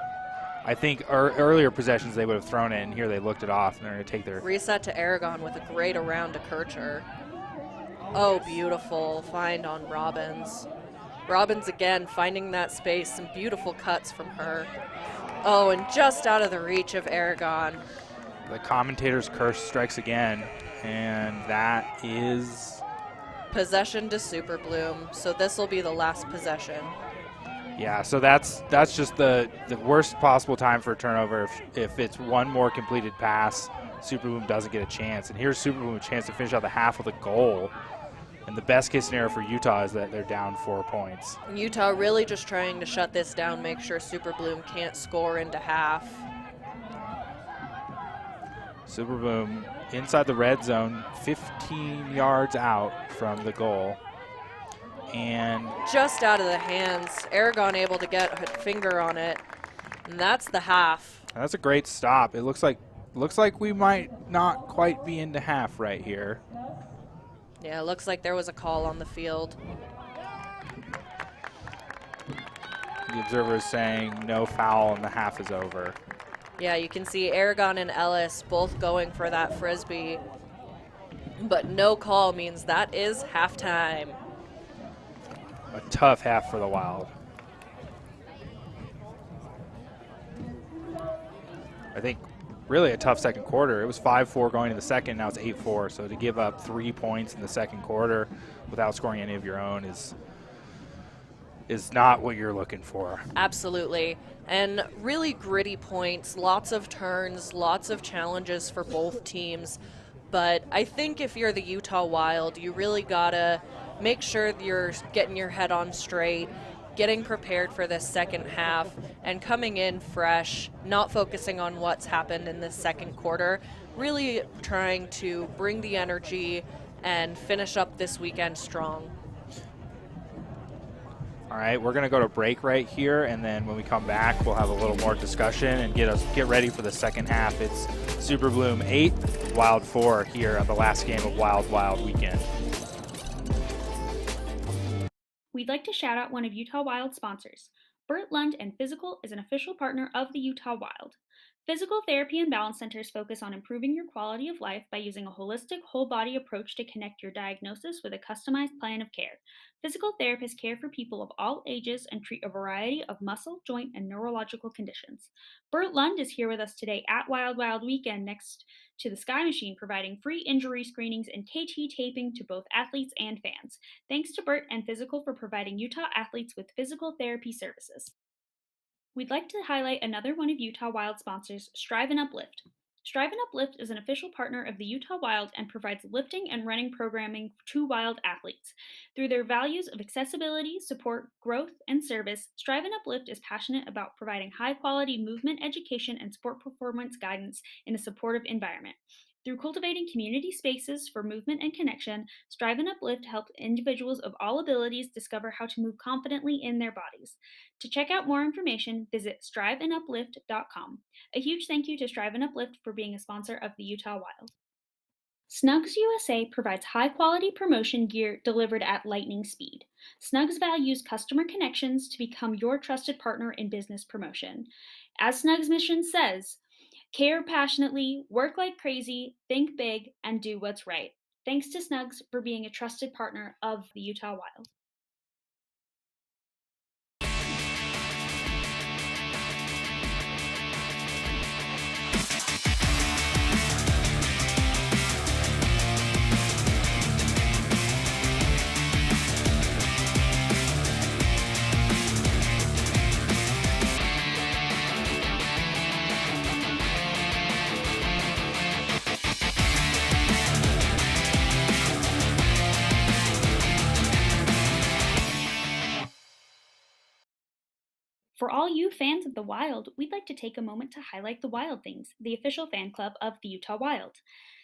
I think earlier possessions they would have thrown it, and here they looked it off, and they're going to take their... Reset to Aragon with a great around to Kircher. Oh, beautiful find on Robbins. Robbins again finding that space, some beautiful cuts from her. Oh, and just out of the reach of Aragon. The commentator's curse strikes again, and that is... Possession to Super Bloom, so this will be the last possession. Yeah, so that's just the worst possible time for a turnover if it's one more completed pass, Super Boom doesn't get a chance. And here's Super Boom a chance to finish out the half with a goal. And the best case scenario for Utah is that they're down 4 points. Utah really just trying to shut this down, make sure Super Bloom can't score into half. Super Boom inside the red zone, 15 yards out from the goal. And just out of the hands. Aragon able to get a finger on it. And that's the half. That's a great stop. It looks like we might not quite be into half right here. Yeah, it looks like there was a call on the field. The observer is saying no foul and the half is over. Yeah, you can see Aragon and Ellis both going for that frisbee. But no call means that is halftime. A tough half for the Wild. I think really a tough second quarter. It was 5-4 going to the second, now it's 8-4. So to give up 3 points in the second quarter without scoring any of your own is not what you're looking for. Absolutely. And really gritty points, lots of turns, lots of challenges for both teams. But I think if you're the Utah Wild, you really gotta make sure you're getting your head on straight, getting prepared for this second half, and coming in fresh, not focusing on what's happened in this second quarter, really trying to bring the energy and finish up this weekend strong. All right, we're going to go to break right here, and then when we come back, we'll have a little more discussion and get ready for the second half. It's Super Bloom 8, Wild 4 here on the last game of Wild Weekend. We'd like to shout out one of Utah Wild's sponsors. Burt Lund and Physical is an official partner of the Utah Wild. Physical therapy and balance centers focus on improving your quality of life by using a holistic, whole-body approach to connect your diagnosis with a customized plan of care. Physical therapists care for people of all ages and treat a variety of muscle, joint, and neurological conditions. Burt Lund is here with us today at Wild Weekend next to the Sky Machine, providing free injury screenings and KT taping to both athletes and fans. Thanks to Burt and Physical for providing Utah athletes with physical therapy services. We'd like to highlight another one of Utah Wild sponsors, Strive and Uplift. Strive and Uplift is an official partner of the Utah Wild and provides lifting and running programming to Wild athletes. Through their values of accessibility, support, growth, and service, Strive and Uplift is passionate about providing high-quality movement education and sport performance guidance in a supportive environment. Through cultivating community spaces for movement and connection, Strive and Uplift help individuals of all abilities discover how to move confidently in their bodies. To check out more information, visit striveanduplift.com. A huge thank you to Strive and Uplift for being a sponsor of the Utah Wild. Snugs USA provides high-quality promotion gear delivered at lightning speed. Snugs values customer connections to become your trusted partner in business promotion. As Snugs' mission says, care passionately, work like crazy, think big, and do what's right. Thanks to Snugs for being a trusted partner of the Utah Wild. For all you fans of the Wild, we'd like to take a moment to highlight the Wild Things, the official fan club of the Utah Wild.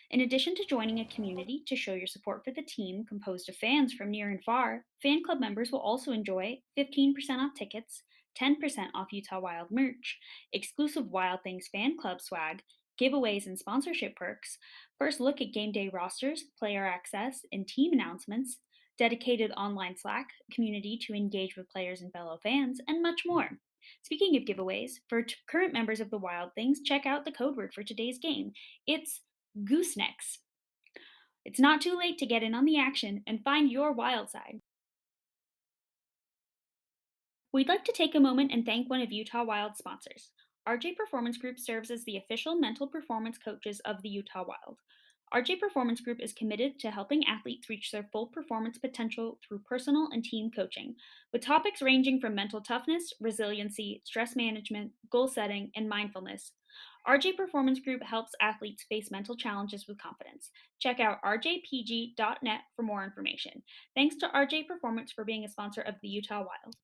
In addition to joining a community to show your support for the team composed of fans from near and far, fan club members will also enjoy 15% off tickets, 10% off Utah Wild merch, exclusive Wild Things fan club swag, giveaways and sponsorship perks, first look at game day rosters, player access, and team announcements, dedicated online Slack community to engage with players and fellow fans, and much more. Speaking of giveaways, for current members of the Wild Things, check out the code word for today's game. It's goosenecks. It's not too late to get in on the action and find your wild side. We'd like to take a moment and thank one of Utah Wild's sponsors. RJ Performance Group serves as the official mental performance coaches of the Utah Wild. RJ Performance Group is committed to helping athletes reach their full performance potential through personal and team coaching, with topics ranging from mental toughness, resiliency, stress management, goal setting, and mindfulness. RJ Performance Group helps athletes face mental challenges with confidence. Check out rjpg.net for more information. Thanks to RJ Performance for being a sponsor of the Utah Wild.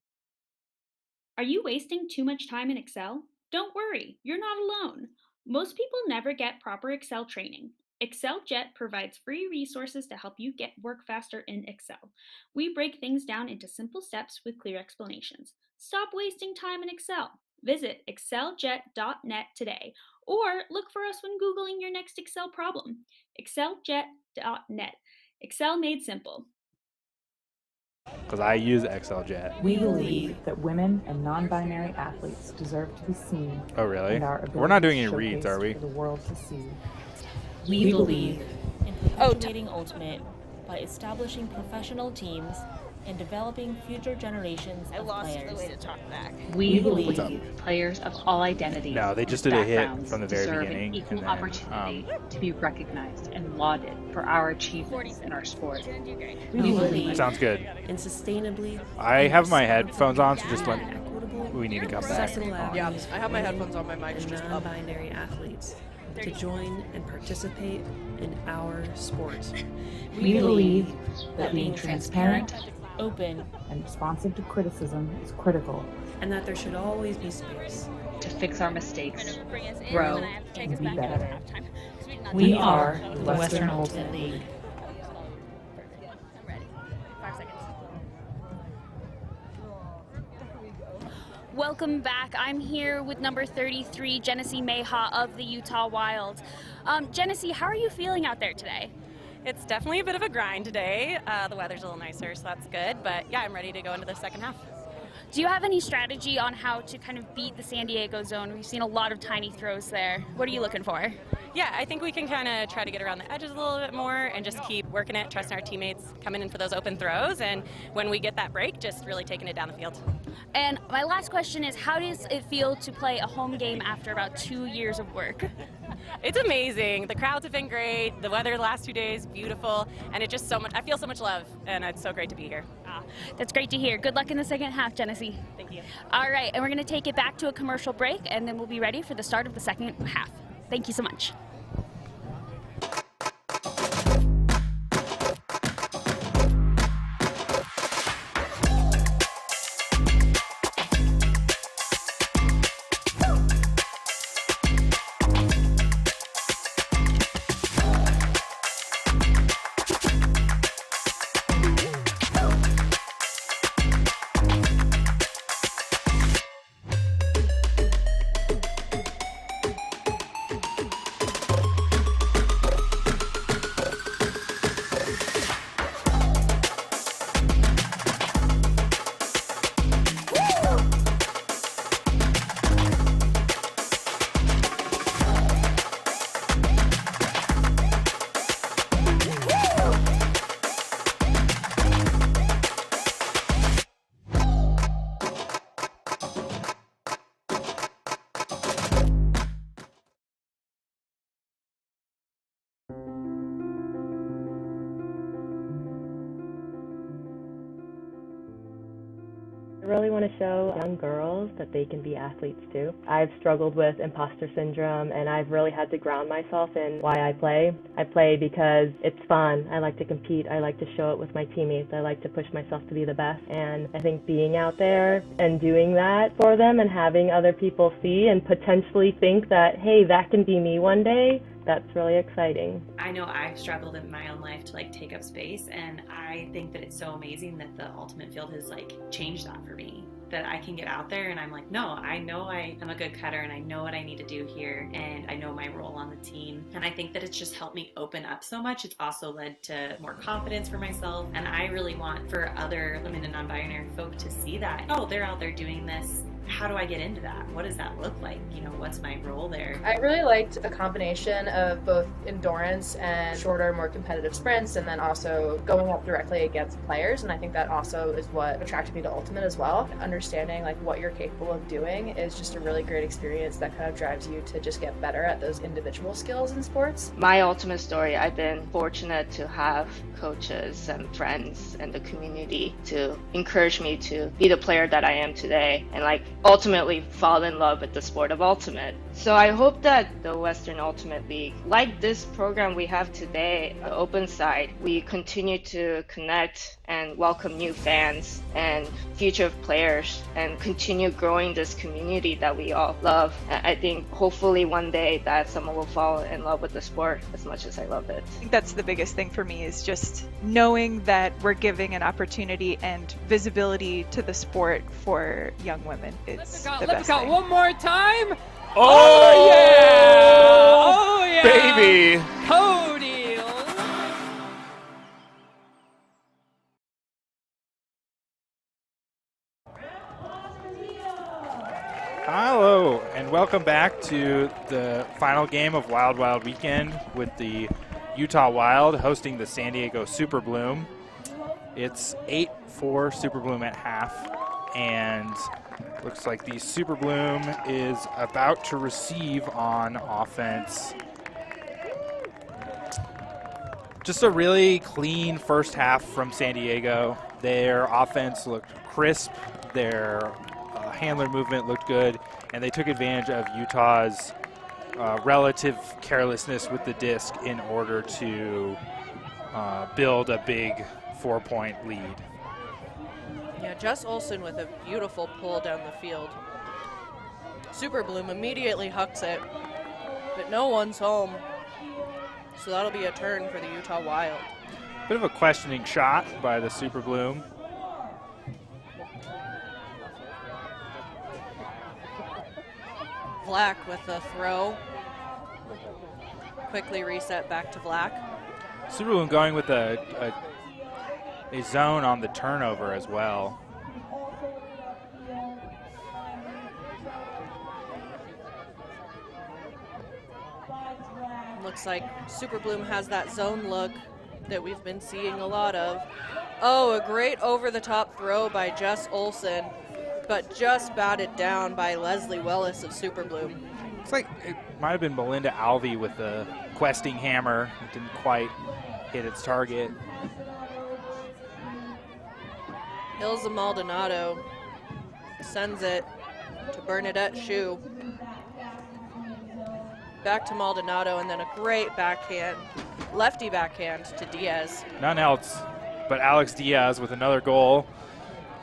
Are you wasting too much time in Excel? Don't worry, you're not alone. Most people never get proper Excel training. ExcelJet provides free resources to help you get work faster in Excel. We break things down into simple steps with clear explanations. Stop wasting time in Excel. Visit exceljet.net today, or look for us when Googling your next Excel problem. exceljet.net. Excel made simple. Because I use XLJet. We believe that women and non-binary athletes deserve to be seen. Oh, really? And our We're not doing any abilities reads, are we? showcased for the world to see. We believe in perpetuating Ultimate by establishing professional teams and developing future generations of players. We What's up? believe players of all identities No, they and just did a hit backgrounds from the very deserve beginning, an equal and then, opportunity to be recognized and lauded for our achievements in our sport. We believe Sounds good. in sustainably. I have my headphones on, so just let we need to come back. accessible Yeah, avenues I have my for headphones on, my mic's and just up. non-binary athletes to join and participate in our sport. We believe that being transparent open, and responsive to criticism is critical. and that there should always be space. To fix our mistakes, grow, And be better. We are the Western Ultimate League. Welcome back. I'm here with number 33, Genesee Mayhaw of the Utah Wild. Genesee, how are you feeling out there today? It's definitely a bit of a grind today. The weather's a little nicer, so that's good. But yeah, I'm ready to go into the second half. Do you have any strategy on how to kind of beat the San Diego zone? We've seen a lot of tiny throws there. What are you looking for? Yeah, I think we can kind of try to get around the edges a little bit more and just keep working it, trusting our teammates coming in for those open throws. And when we get that break, just really taking it down the field. And my last question is, how does it feel to play a home game after about 2 years of work? It's amazing. The crowds have been great. The weather the last 2 days, beautiful. And it just so much, I feel so much love. And it's so great to be here. That's great to hear. Good luck in the second half, Genesee. Thank you. All right, and we're going to take it back to a commercial break, and then we'll be ready for the start of the second half. Thank you so much. I really want to show young girls that they can be athletes too. I've struggled with imposter syndrome, and I've really had to ground myself in why I play. I play because it's fun. I like to compete. I like to show it with my teammates. I like to push myself to be the best. And I think being out there and doing that for them and having other people see and potentially think that, hey, that can be me one day, that's really exciting. I know I've struggled in my own life to take up space, and I think that it's so amazing that the Ultimate Field has changed that for me. That I can get out there and I'm no, I know I am a good cutter and I know what I need to do here and I know my role on the team. And I think that it's just helped me open up so much. It's also led to more confidence for myself, and I really want for other women and non-binary folk to see that, oh, they're out there doing this. how do I get into that? What does that look like? You know, what's my role there? I really liked a combination of both endurance and shorter, more competitive sprints, and then also going up directly against players. And I think that also is what attracted me to Ultimate as well. Understanding like what you're capable of doing is just a really great experience that kind of drives you to just get better at those individual skills in sports. My Ultimate story, I've been fortunate to have coaches and friends and the community to encourage me to be the player that I am today, and like ultimately fall in love with the sport of Ultimate. So I hope that the Western Ultimate League, like this program we have today, the Open Side, we continue to connect and welcome new fans and future players and continue growing this community that we all love. I think hopefully one day that someone will fall in love with the sport as much as I love it. I think that's the biggest thing for me, is just knowing that we're giving an opportunity and visibility to the sport for young women. It's the best Let's go thing. one more time. Oh, yeah! Oh yeah! baby! Cody! Hello, and welcome back to the final game of Wild Wild Weekend with the Utah Wild hosting the San Diego Super Bloom. It's 8-4 Super Bloom at half, and looks like the Super Bloom is about to receive on offense. Just a really clean first half from San Diego. Their offense looked crisp. Their handler movement looked good, and they took advantage of Utah's relative carelessness with the disc in order to build a big 4-point lead. Yeah, Jess Olsen with a beautiful pull down the field. Super Bloom immediately hucks it, but no one's home. So that'll be a turn for the Utah Wild. Bit of a questioning shot by the Super Bloom. Vlack with the throw. Quickly reset back to Vlack. Super Bloom going with a zone on the turnover as well. Looks like Super Bloom has that zone look that we've been seeing a lot of. Oh, a great over-the-top throw by Jess Olsen, but just batted down by Leslie Willis of Super Bloom. Looks like it might have been Melinda Alvey with the questing hammer. It didn't quite hit its target. Ilza Maldonado sends it to Bernadette Shue. Back to Maldonado, and then a great backhand, lefty backhand to Diaz. None else but Alex Diaz with another goal.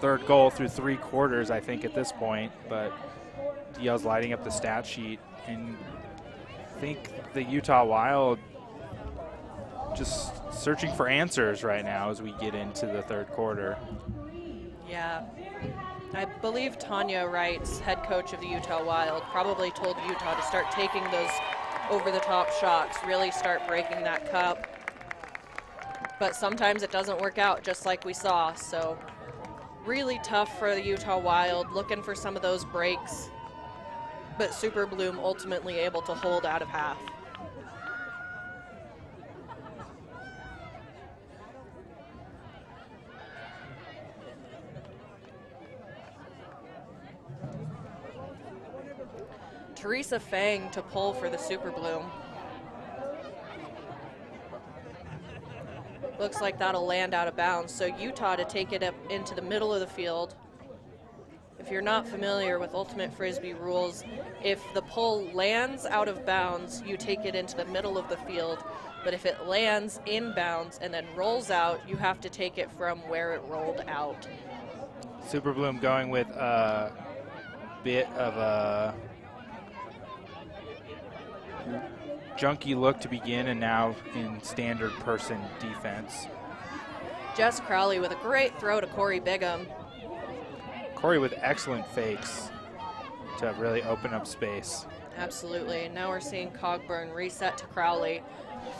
Third goal through 3 quarters, I think, at this point. But Diaz lighting up the stat sheet. And I think the Utah Wild just searching for answers right now as we get into the third quarter. Yeah. I believe Tanya Wrights, head coach of the Utah Wild, probably told Utah to start taking those over-the-top shots, really start breaking that cup. But sometimes it doesn't work out, just like we saw. So really tough for the Utah Wild, looking for some of those breaks. But Super Bloom ultimately able to hold out of half. Teresa Fang to pull for the Super Bloom. Looks like that'll land out of bounds. So Utah to take it up into the middle of the field. If you're not familiar with Ultimate Frisbee rules, if the pull lands out of bounds, you take it into the middle of the field. But if it lands in bounds and then rolls out, you have to take it from where it rolled out. Super Bloom going with a bit of a junky look to begin, and now in standard person defense. Jess Crowley with a great throw to Corey Bigham. Corey with excellent fakes to really open up space. Absolutely. And now we're seeing Cogburn reset to Crowley.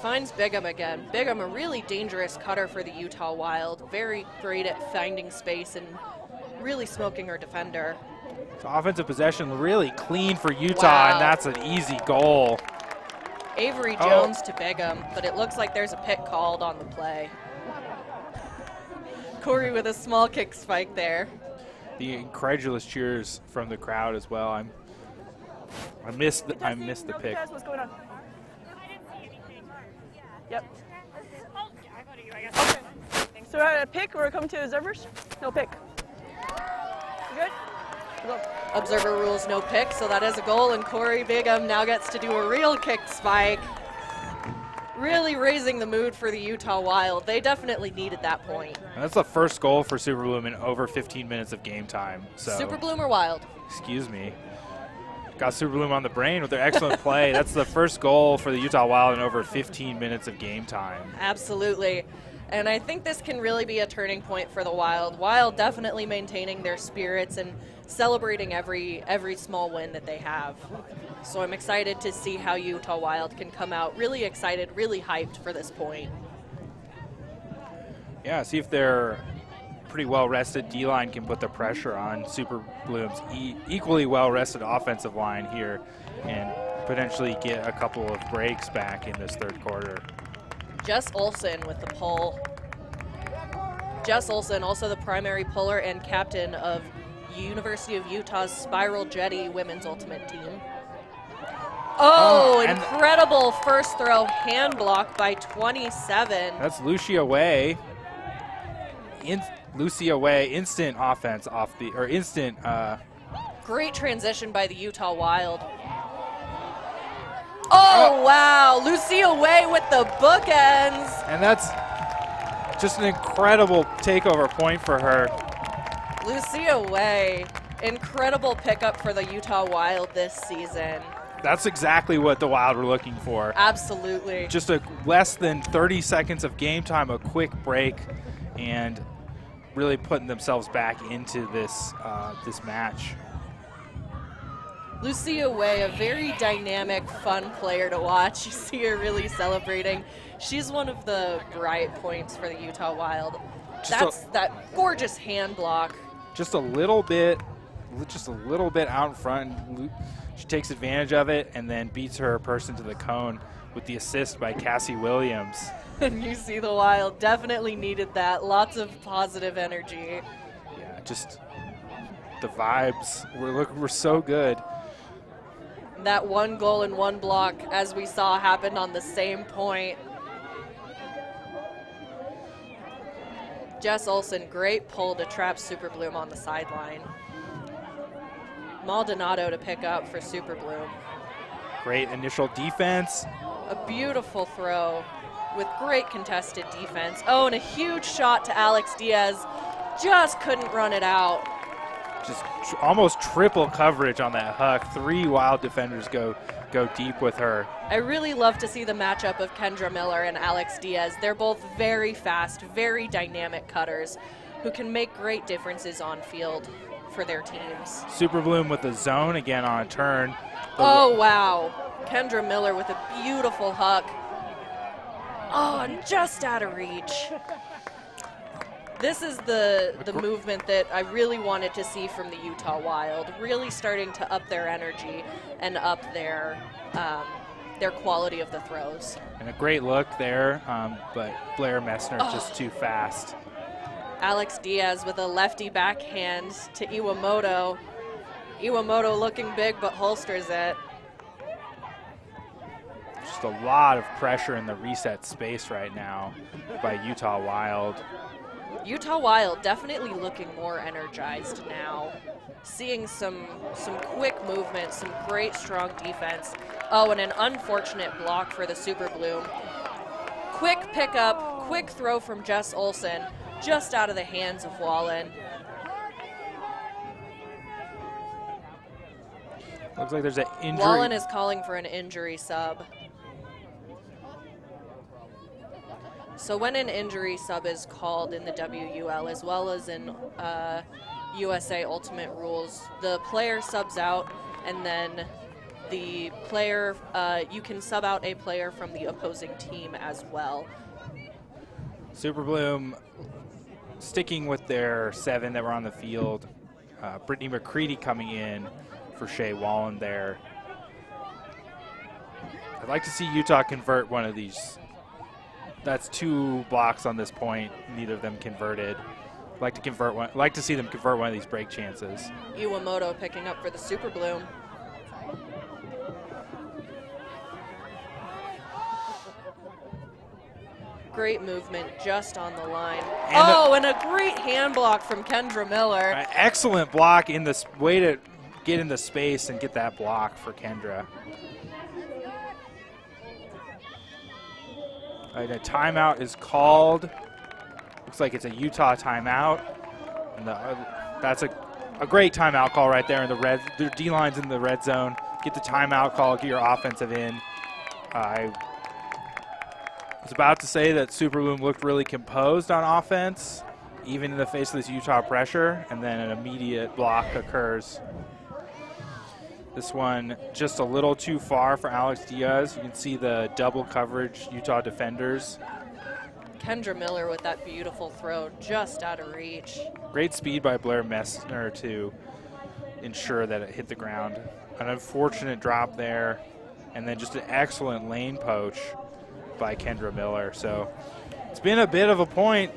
Finds Bigham again. Bigham, a really dangerous cutter for the Utah Wild. Very great at finding space and really smoking her defender. So offensive possession really clean for Utah, and that's an easy goal. Avery Jones to Bigham, but it looks like there's a pick called on the play. Corey with a small kick spike there. The incredulous cheers from the crowd as well. I missed the pick. What's going on? Yep. Okay. So we're at a pick, or we're coming to observers? No pick. Good? Go. Observer rules no pick, so that is a goal, and Corey Bigham now gets to do a real kick spike. Really raising the mood for the Utah Wild. They definitely needed that point. And that's the first goal for Super Bloom in over 15 minutes of game time. So, Super Bloom or Wild? Excuse me. Got Super Bloom on the brain with their excellent play. That's the first goal for the Utah Wild in over 15 minutes of game time. Absolutely. And I think this can really be a turning point for the Wild. Wild definitely maintaining their spirits and celebrating every small win that they have. So I'm excited to see how Utah Wild can come out really excited, really hyped for this point. Yeah, see if their pretty well-rested D-line can put the pressure on Super Bloom's equally well-rested offensive line here and potentially get a couple of breaks back in this third quarter. Jess Olsen with the pull. Jess Olsen, also the primary puller and captain of University of Utah's Spiral Jetty women's ultimate team. Oh, incredible first throw hand block by 27. That's Lucia Way. Lucia Way, instant offense off the, or instant. Great transition by the Utah Wild. Oh, wow, Lucia Way with the bookends. And that's just an incredible takeover point for her. Lucia Way, incredible pickup for the Utah Wild this season. That's exactly what the Wild were looking for. Absolutely. Just a less than 30 seconds of game time, a quick break, and really putting themselves back into this this match. Lucia Way, a very dynamic, fun player to watch. You see her really celebrating. She's one of the bright points for the Utah Wild. That's that gorgeous hand block. Just a little bit out in front. She takes advantage of it and then beats her person to the cone with the assist by Cassie Williams. And you see the Wild definitely needed that. Lots of positive energy. Yeah, just the vibes were so good. That one goal and one block, as we saw, happened on the same point. Jess Olsen, great pull to trap Super Bloom on the sideline. Maldonado to pick up for Super Bloom. Great initial defense. A beautiful throw with great contested defense. Oh, and a huge shot to Alex Diaz. Just couldn't run it out. Just almost triple coverage on that huck. 3 Wild defenders go deep with her. I really love to see the matchup of Kendra Miller and Alex Diaz. They're both very fast, very dynamic cutters who can make great differences on field for their teams. Super Bloom with the zone again on a turn. Oh, wow. Kendra Miller with a beautiful huck. Oh, and just out of reach. This is the movement that I really wanted to see from the Utah Wild, really starting to up their energy and up their quality of the throws. And a great look there, but Blair Messner just too fast. Alex Diaz with a lefty backhand to Iwamoto. Iwamoto looking big but holsters it. Just a lot of pressure in the reset space right now by Utah Wild. Utah Wild definitely looking more energized now. Seeing some quick movement, some great strong defense. Oh, and an unfortunate block for the Super Bloom. Quick pickup, quick throw from Jess Olsen, just out of the hands of Wallen. Looks like there's an injury. Wallen is calling for an injury sub. So when an injury sub is called in the WUL, as well as in USA Ultimate Rules, the player subs out, and then the player, you can sub out a player from the opposing team as well. Super Bloom sticking with their 7 that were on the field. Brittany McCready coming in for Shea Wallen there. I'd like to see Utah convert one of these. That's 2 blocks on this point. Neither of them converted. Like to see them convert one of these break chances. Iwamoto picking up for the Super Bloom. Great movement just on the line. And a great hand block from Kendra Miller. Excellent block in this way to get into space and get that block for Kendra. A timeout is called. Looks like it's a Utah timeout. And that's a great timeout call right there in the red. The D-line's in the red zone. Get the timeout call, get your offensive in. I was about to say that Super Bloom looked really composed on offense, even in the face of this Utah pressure, and then an immediate block occurs. This one just a little too far for Alex Diaz. You can see the double coverage Utah defenders. Kendra Miller with that beautiful throw just out of reach. Great speed by Blair Messner to ensure that it hit the ground. An unfortunate drop there, and then just an excellent lane poach by Kendra Miller. So it's been a bit of a point.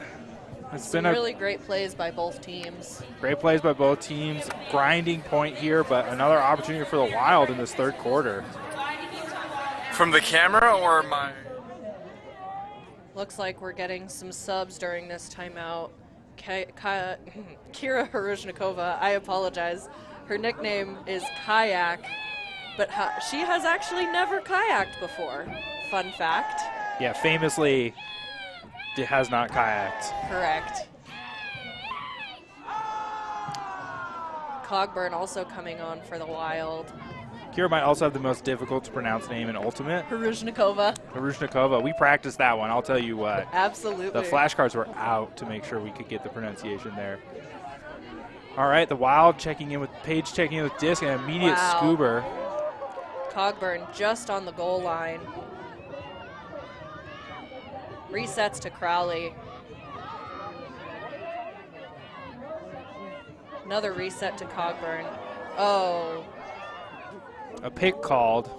It's been really great plays by both teams. Great plays by both teams. Grinding point here, but another opportunity for the Wild in this third quarter. From the camera or my? Looks like we're getting some subs during this timeout. Kira Haruzhnikova, I apologize. Her nickname is Kayak, but she has actually never kayaked before. Fun fact. Yeah, famously, it has not kayaked. Correct. Cogburn also coming on for the Wild. Kira might also have the most difficult to pronounce name in Ultimate. Haruzhnikova. Haruzhnikova. We practiced that one, I'll tell you what. Absolutely. The flashcards were out to make sure we could get the pronunciation there. All right, the Wild checking in with Paige, checking in with disc, and an immediate scoober. Cogburn just on the goal line. Resets to Crowley. Another reset to Cogburn. Oh. A pick called.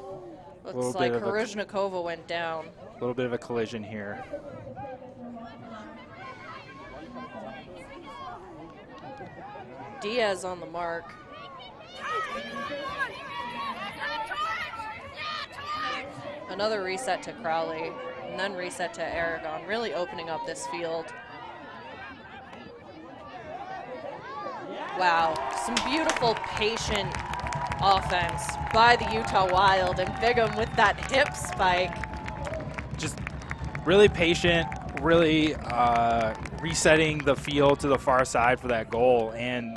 Looks like Haruzhnikova went down. A little bit of a collision here. Diaz on the mark. Another reset to Crowley, and then reset to Aragon, really opening up this field. Wow, some beautiful, patient offense by the Utah Wild, and Bigham with that hip spike. Just really patient, really resetting the field to the far side for that goal, and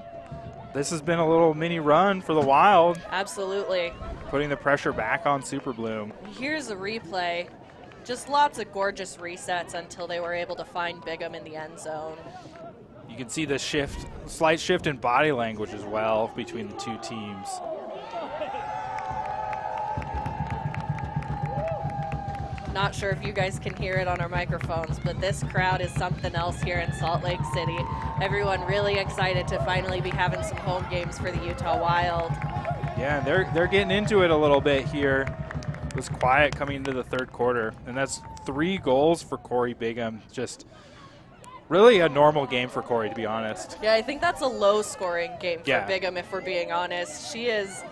this has been a little mini run for the Wild. Absolutely. Putting the pressure back on Super Bloom. Here's a replay. Just lots of gorgeous resets until they were able to find Bigham in the end zone. You can see the shift, slight shift in body language as well between the two teams. Not sure if you guys can hear it on our microphones, but this crowd is something else here in Salt Lake City. Everyone really excited to finally be having some home games for the Utah Wild. Yeah, they're getting into it a little bit here. It was quiet coming into the third quarter, and that's 3 goals for Corey Bigham. Just really a normal game for Corey, to be honest. Yeah, I think that's a low-scoring game for Bigham, if we're being honest. She is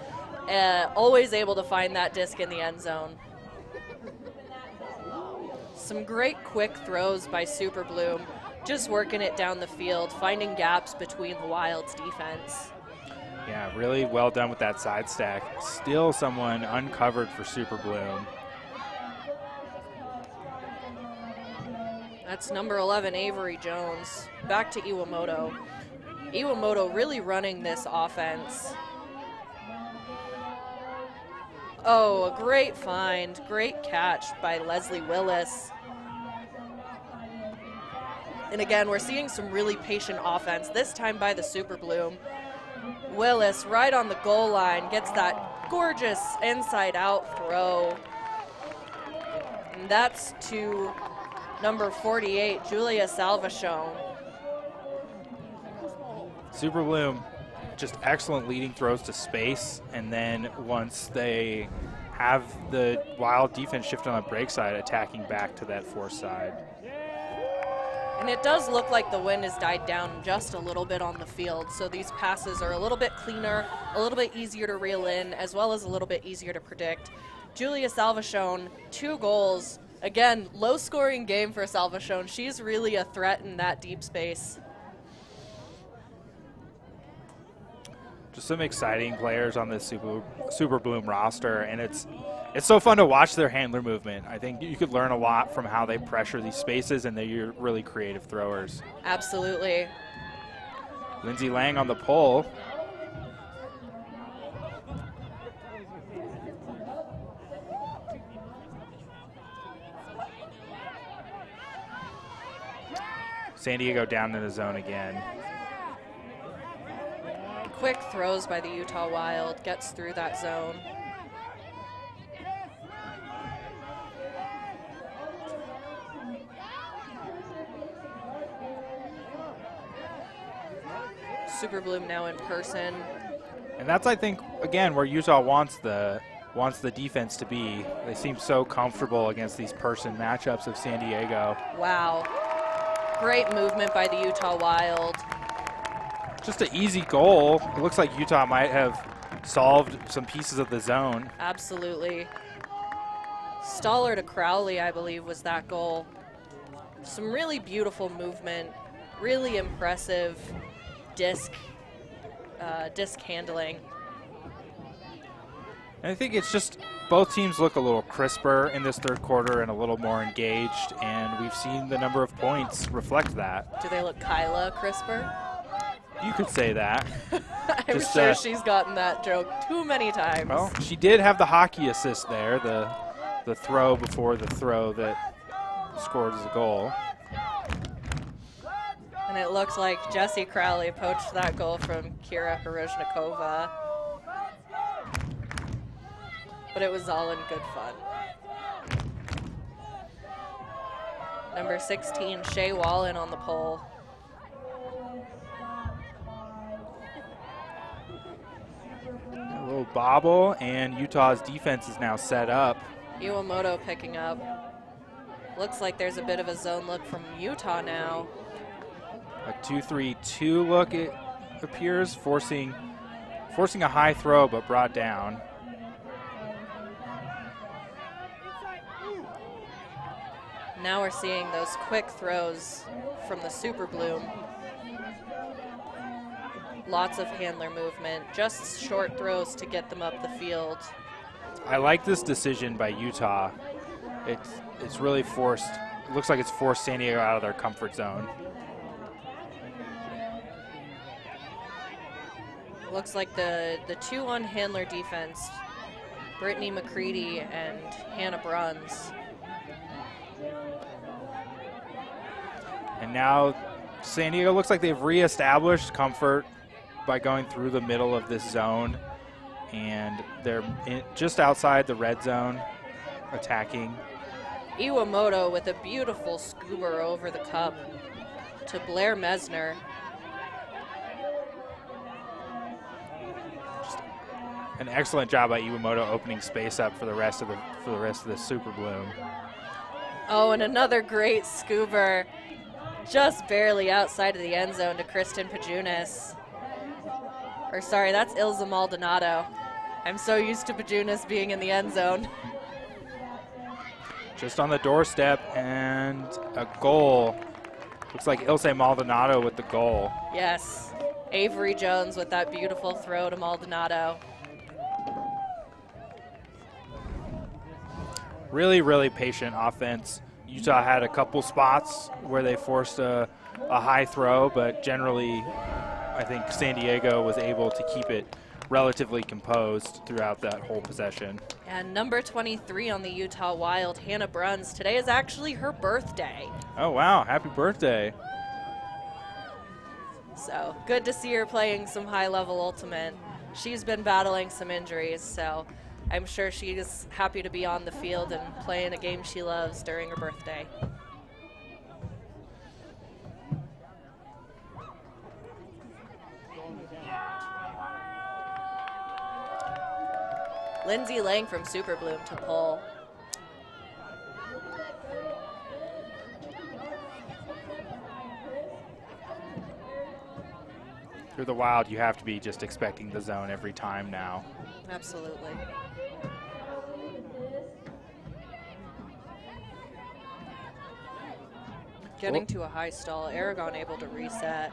always able to find that disc in the end zone. Some great quick throws by Super Bloom, just working it down the field, finding gaps between the Wild's defense. Yeah, really well done with that side stack. Still someone uncovered for Super Bloom. That's number 11, Avery Jones. Back to Iwamoto. Iwamoto really running this offense. Oh, a great find. Great catch by Leslie Willis. And again, we're seeing some really patient offense, this time by the Super Bloom. Willis right on the goal line gets that gorgeous inside-out throw. And that's to number 48, Julia Salvachon. Super Bloom just excellent leading throws to space, and then once they have the Wild defense shift on the break side, attacking back to that force side. And it does look like the wind has died down just a little bit on the field, so these passes are a little bit cleaner, a little bit easier to reel in, as well as a little bit easier to predict. Julia Salvachon, 2 goals. Again, low-scoring game for Salvachon. She's really a threat in that deep space. Just some exciting players on this Super Bloom roster, and it's so fun to watch their handler movement. I think you could learn a lot from how they pressure these spaces, and they're really creative throwers. Absolutely. Lindsay Lang on the pole. San Diego down in the zone again. Quick throws by the Utah Wild, gets through that zone. Super Bloom now in person. And that's, I think, again, where Utah wants the defense to be. They seem so comfortable against these person matchups of San Diego. Wow. Great movement by the Utah Wild. Just an easy goal. It looks like Utah might have solved some pieces of the zone. Absolutely. Stoller to Crowley, I believe, was that goal. Some really beautiful movement, really impressive disc handling. And I think it's just both teams look a little crisper in this third quarter and a little more engaged, and we've seen the number of points reflect that. Do they look Kyla crisper? You could say that. I'm sure she's gotten that joke too many times. Well, she did have the hockey assist there, the throw before the throw that scored as a goal. And it looks like Jessie Crowley poached that goal from Kira Hirozhnikova. But it was all in good fun. Number 16, Shea Wallen on the pole. A little bobble, and Utah's defense is now set up. Iwamoto picking up. Looks like there's a bit of a zone look from Utah now. A 2-3-2 look, it appears, forcing a high throw, but brought down. Now we're seeing those quick throws from the Super Bloom. Lots of handler movement, just short throws to get them up the field. I like this decision by Utah. It's really forced, it looks like it's forced San Diego out of their comfort zone. Looks like the 2-1 handler defense, Brittany McCready and Hannah Bruns. And now San Diego looks like they've reestablished comfort by going through the middle of this zone, and they're just outside the red zone attacking. Iwamoto with a beautiful scuba over the cup to Blair Mesner. Just an excellent job by Iwamoto opening space up for the rest of the Super Bloom. Oh, and another great scuba, just barely outside of the end zone to Kristen Pajunas. Or sorry, that's Ilza Maldonado. I'm so used to Pajunas being in the end zone. Just on the doorstep, and a goal. Looks like Ilse Maldonado with the goal. Yes, Avery Jones with that beautiful throw to Maldonado. Really, really patient offense. Utah had a couple spots where they forced a high throw, but generally I think San Diego was able to keep it relatively composed throughout that whole possession. And number 23 on the Utah Wild, Hannah Bruns. Today is actually her birthday. Oh, wow. Happy birthday. So good to see her playing some high-level Ultimate. She's been battling some injuries, so I'm sure she's happy to be on the field and playing a game she loves during her birthday. Lindsay Lang from Super Bloom to pull. If you're the Wild, you have to be just expecting the zone every time now. Absolutely. Getting to a high stall. Aragon able to reset.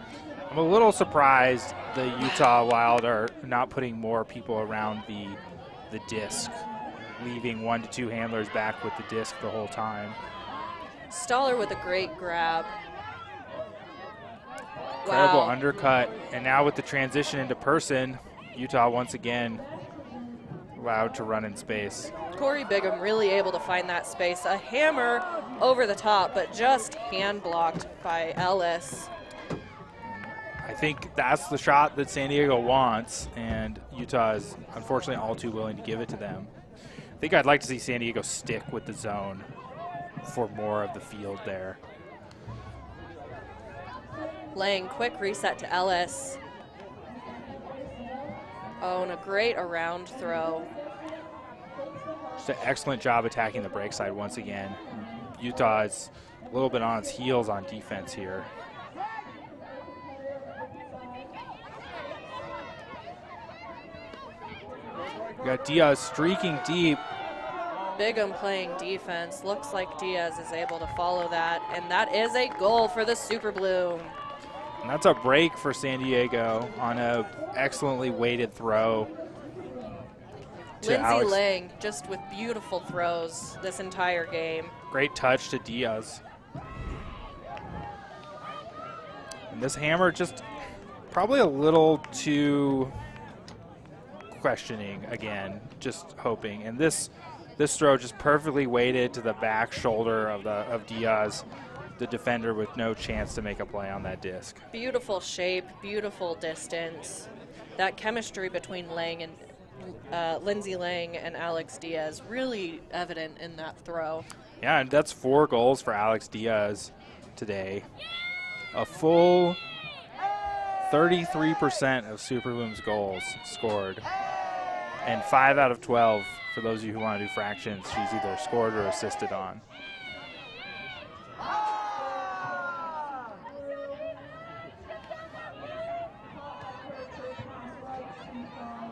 I'm a little surprised the Utah Wild are not putting more people around the disc, leaving 1 to 2 handlers back with the disc the whole time. Stoller with a great grab. Incredible Wow. undercut, and now with the transition into person, Utah once again allowed to run in space. Corey Bigham really able to find that space. A hammer over the top, but just hand blocked by Ellis. I think that's the shot that San Diego wants, and Utah is unfortunately all too willing to give it to them. I think I'd like to see San Diego stick with the zone for more of the field there. Lang, quick reset to Ellis. Oh, and a great around throw. Just an excellent job attacking the break side once again. Utah is a little bit on its heels on defense here. We got Diaz streaking deep. Bigham playing defense. Looks like Diaz is able to follow that, and that is a goal for the Super Bloom. And that's a break for San Diego on a excellently weighted throw. Lindsay Lang just with beautiful throws this entire game. Great touch to Diaz. And this hammer just probably a little too questioning again, just hoping. And this throw just perfectly weighted to the back shoulder of Diaz, the defender with no chance to make a play on that disc. Beautiful shape, beautiful distance. That chemistry between Lang and Lindsay Lang and Alex Diaz really evident in that throw. Yeah, and that's 4 goals for Alex Diaz today. A full 33% of Super Bloom's goals scored. And 5 out of 12, for those of you who want to do fractions, she's either scored or assisted on.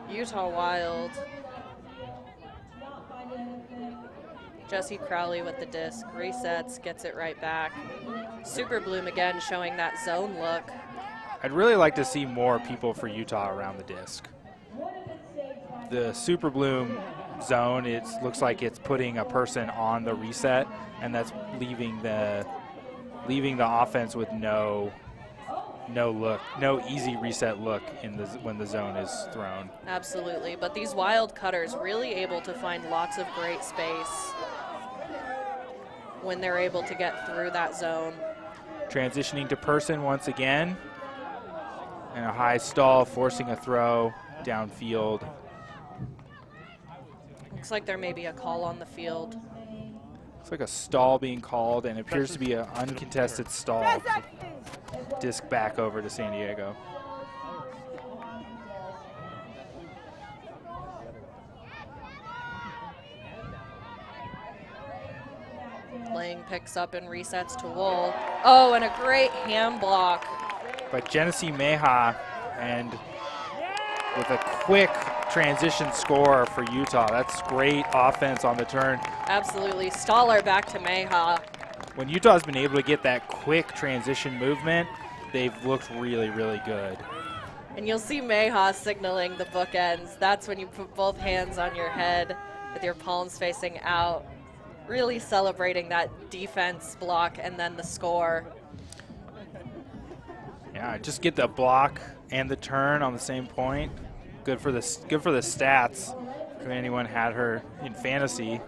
Utah Wild. Jesse Crowley with the disc, resets, gets it right back. Super Bloom again showing that zone look. I'd really like to see more people for Utah around the disc. The Super Bloom zone, it looks like it's putting a person on the reset, and that's leaving the offense with no easy reset look when the zone is thrown. Absolutely, but these Wild cutters really able to find lots of great space when they're able to get through that zone. Transitioning to person once again, and a high stall forcing a throw downfield. Looks like there may be a call on the field. Looks like a stall being called, and it appears to be an uncontested stall. Disc back over to San Diego. Lang picks up and resets to WUL. Oh, and a great hand block. But Genesee Meha, and with a quick transition score for Utah. That's great offense on the turn. Absolutely. Stoller back to Meha. When Utah's been able to get that quick transition movement, they've looked really, really good. And you'll see Meha signaling the bookends. That's when you put both hands on your head with your palms facing out, really celebrating that defense block and then the score. Yeah, just get the block and the turn on the same point. Good for the stats. If anyone had her in fantasy,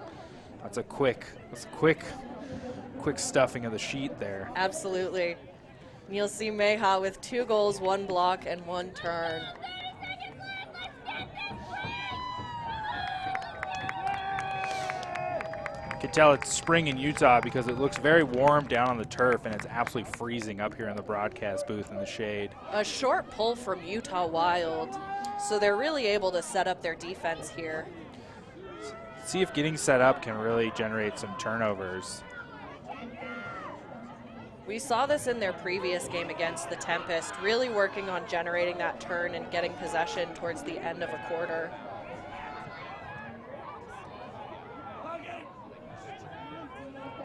that's a quick stuffing of the sheet there. Absolutely. And you'll see Meha with 2 goals, 1 block, and 1 turn. You can tell it's spring in Utah because it looks very warm down on the turf, and it's absolutely freezing up here in the broadcast booth in the shade. A short pull from Utah Wild, so they're really able to set up their defense here. see if getting set up can really generate some turnovers. We saw this in their previous game against the Tempest, really working on generating that turn and getting possession towards the end of a quarter.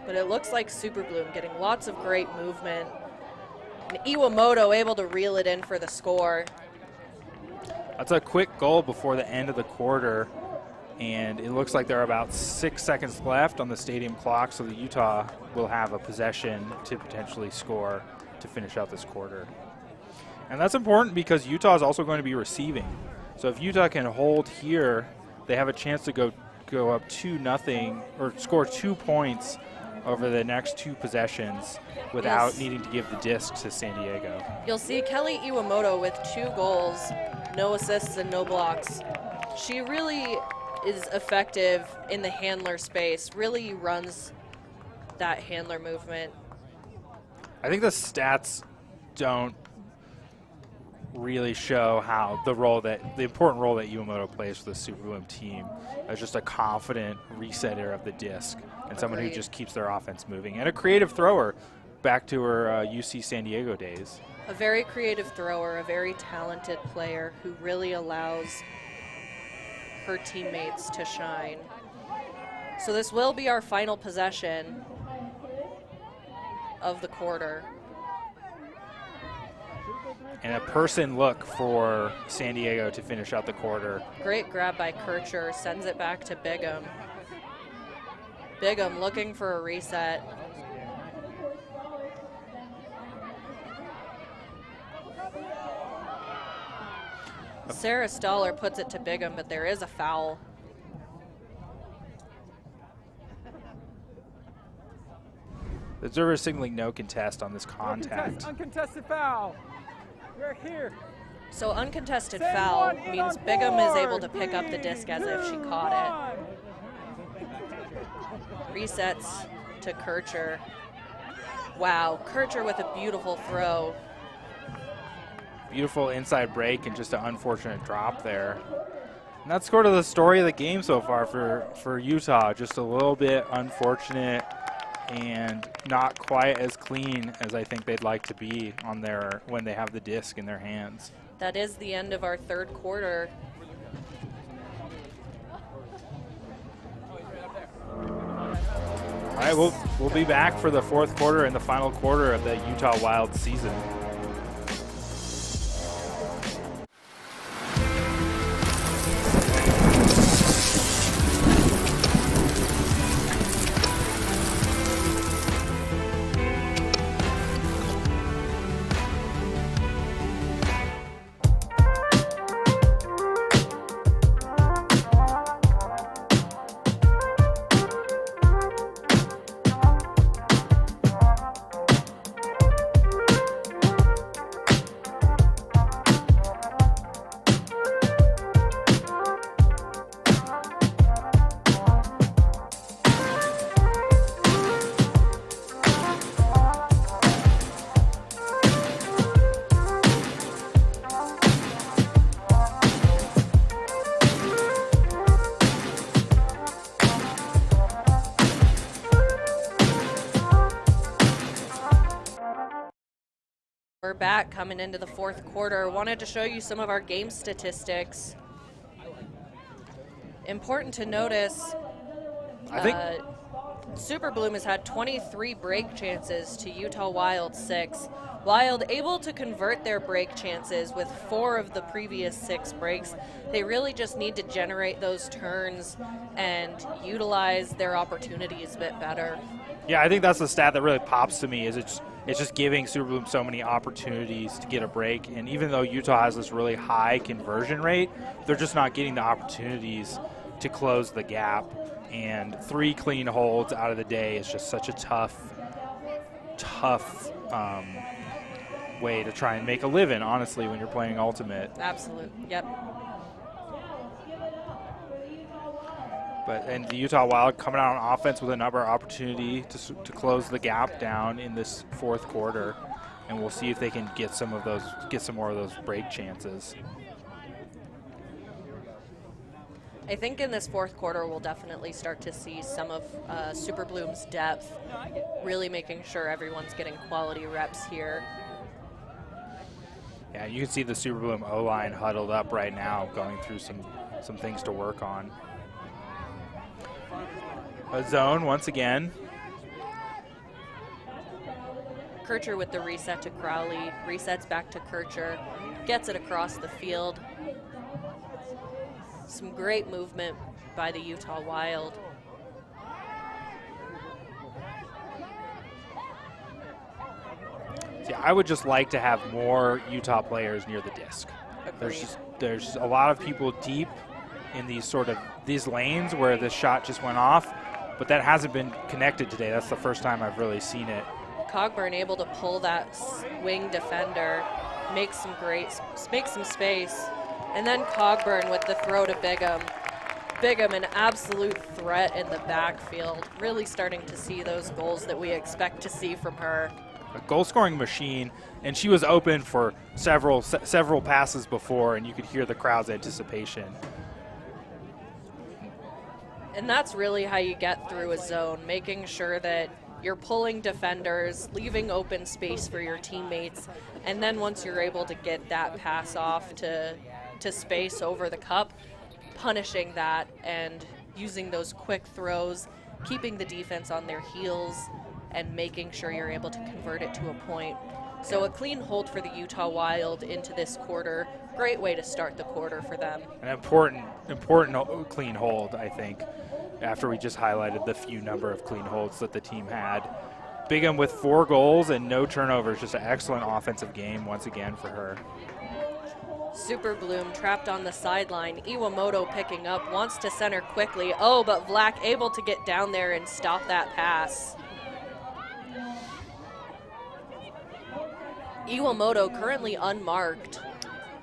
But it looks like Super Bloom getting lots of great movement. And Iwamoto able to reel it in for the score. That's a quick goal before the end of the quarter. And it looks like there are about 6 seconds left on the stadium clock, so the Utah will have a possession to potentially score to finish out this quarter. And that's important because Utah is also going to be receiving. So if Utah can hold here, they have a chance to go up 2-0 or score 2 points over the next 2 possessions without needing to give the disc to San Diego. You'll see Kelly Iwamoto with 2 goals, no assists and no blocks. She really is effective in the handler space, really runs that handler movement. I think the stats don't really show how the important role that Iwamoto plays for the Super Bloom team as just a confident resetter of the disc and someone who just keeps their offense moving, and a creative thrower back to her UC San Diego days. A very creative thrower, a very talented player who really allows her teammates to shine. So this will be our final possession of the quarter. And a person look for San Diego to finish out the quarter. Great grab by Kircher, sends it back to Bigham. Bigham looking for a reset. Sarah Stoller puts it to Bigham, but there is a foul. The observer is signaling no contest on this contact. Uncontested foul. We're here. So uncontested foul means Bigham is able to pick up the disc as if she caught it. Resets to Kircher. Wow, Kircher with a beautiful throw. Beautiful inside break and just an unfortunate drop there. And that's sort of the story of the game so far for Utah. Just a little bit unfortunate and not quite as clean as I think they'd like to be on when they have the disc in their hands. That is the end of our third quarter. All right, we'll be back for the fourth quarter and the final quarter of the Utah Wild season. We're back coming into the fourth quarter. Wanted to show you some of our game statistics. Important to notice, Super Bloom has had 23 break chances to Utah Wild 6. Wild able to convert their break chances with 4 of the previous 6 breaks. They really just need to generate those turns and utilize their opportunities a bit better. Yeah, I think that's the stat that really pops to me is it's just giving Super Bloom so many opportunities to get a break. And even though Utah has this really high conversion rate, they're just not getting the opportunities to close the gap. And 3 clean holds out of the day is just such a tough way to try and make a living, honestly, when you're playing Ultimate. Absolutely, yep. And the Utah Wild coming out on offense with another opportunity to close the gap down in this fourth quarter, and we'll see if they can get some more of those break chances. I think in this fourth quarter we'll definitely start to see some of Super Bloom's depth, really making sure everyone's getting quality reps here. Yeah, you can see the Super Bloom O-line huddled up right now, going through some things to work on. A zone once again. Kircher with the reset to Crowley, resets back to Kircher, gets it across the field. Some great movement by the Utah Wild. See, I would just like to have more Utah players near the disc. There's a lot of people deep in these lanes where this shot just went off, but that hasn't been connected today. That's the first time I've really seen it. Cogburn able to pull that wing defender, make some space, and then Cogburn with the throw to Bigham. Bigham, an absolute threat in the backfield, really starting to see those goals that we expect to see from her. A goal-scoring machine, and she was open for several passes before, and you could hear the crowd's anticipation. And that's really how you get through a zone, making sure that you're pulling defenders, leaving open space for your teammates, and then once you're able to get that pass off to space over the cup, punishing that and using those quick throws, keeping the defense on their heels, and making sure you're able to convert it to a point. So a clean hold for the Utah Wild into this quarter. Great way to start the quarter for them. An important clean hold, I think, after we just highlighted the few number of clean holds that the team had. Bigham with 4 goals and no turnovers, just an excellent offensive game once again for her. Super Bloom trapped on the sideline. Iwamoto picking up, wants to center quickly. Oh, but Vlack able to get down there and stop that pass. Iwamoto currently unmarked.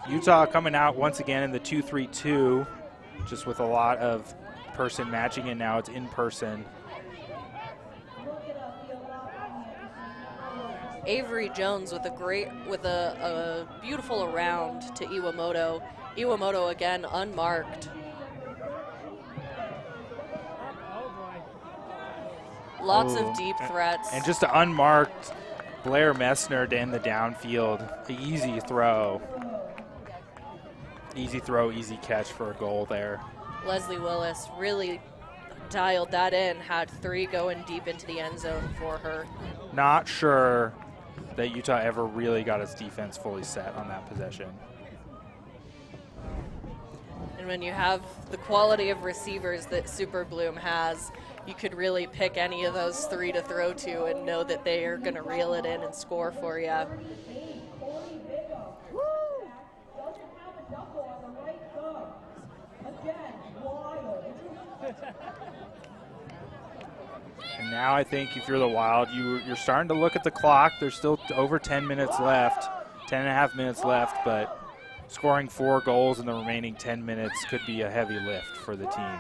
Utah coming out once again in the 2-3-2, just with a lot of person matching, and now it's in person. Avery Jones with a beautiful around to Iwamoto. Iwamoto again unmarked. Lots of deep threats. And just an unmarked Blair Messner to end the downfield. Easy throw. Easy throw, easy catch for a goal there. Leslie Willis really dialed that in, had 3 going deep into the end zone for her. Not sure that Utah ever really got its defense fully set on that possession. And when you have the quality of receivers that Super Bloom has, you could really pick any of those 3 to throw to and know that they are going to reel it in and score for you. And now I think if you're the Wild, you're starting to look at the clock. There's still over 10 minutes left, 10 and a half minutes left, but scoring 4 goals in the remaining 10 minutes could be a heavy lift for the team.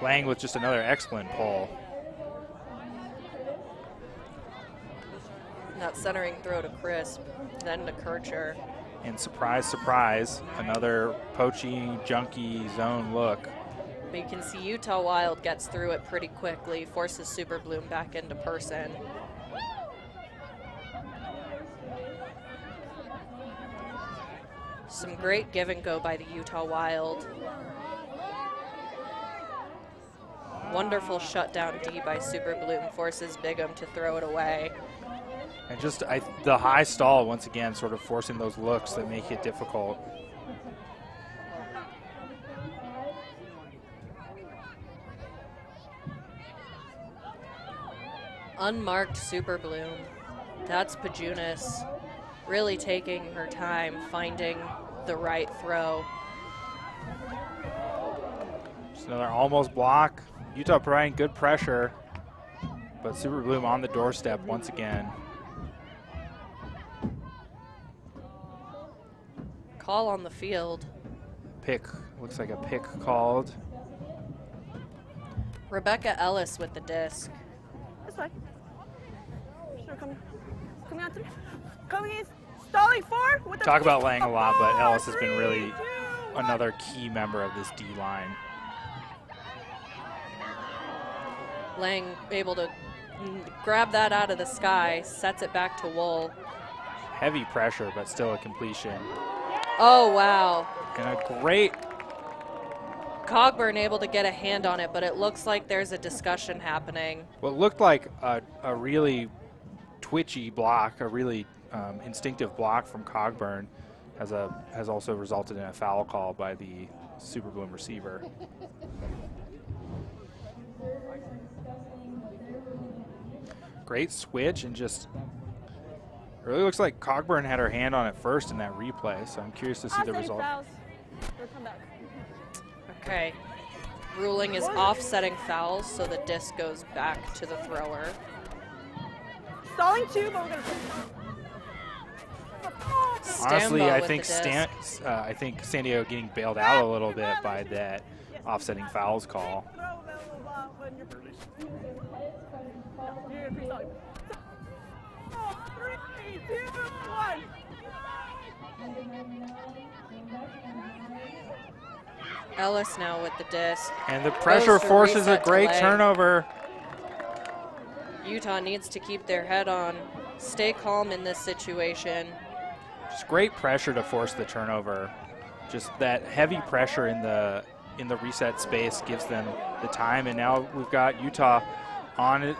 Lang with just another excellent pull. That centering throw to Crisp, then to Kircher. And surprise, surprise, another poaching, junky zone look. But you can see Utah Wild gets through it pretty quickly, forces Super Bloom back into person. Some great give and go by the Utah Wild. Wonderful shutdown D by Super Bloom, forces Bigham to throw it away. And just the high stall, once again, sort of forcing those looks that make it difficult. Unmarked Super Bloom. That's Pajunas really taking her time, finding the right throw. Just another almost block. Utah providing good pressure, but Super Bloom on the doorstep once again. Call on the field. Pick, looks like a pick called. Rebecca Ellis with the disc. This way. Sure, come out through. Come in. Stalling 4 with the Talk about Lang a lot, but Ellis has been really another key member of this D line. Lang able to grab that out of the sky, sets it back to WUL. Heavy pressure, but still a completion. Oh, wow. And a great... Cogburn able to get a hand on it, but it looks like there's a discussion happening. What looked like a really twitchy block, a really instinctive block from Cogburn has also resulted in a foul call by the Super Bloom receiver. Great switch, and just it really looks like Cogburn had her hand on it first in that replay, so I'm curious to see the result. Okay. Ruling is offsetting fouls, so the disc goes back to the thrower. Stalling 2, but we're going to Honestly, I think San Diego getting bailed out a little bit by that offsetting fouls call. Ellis now with the disc. And the pressure forces a great turnover. Utah needs to keep their head on, stay calm in this situation. Just great pressure to force the turnover. Just that heavy pressure in the reset space gives them the time, and now we've got Utah on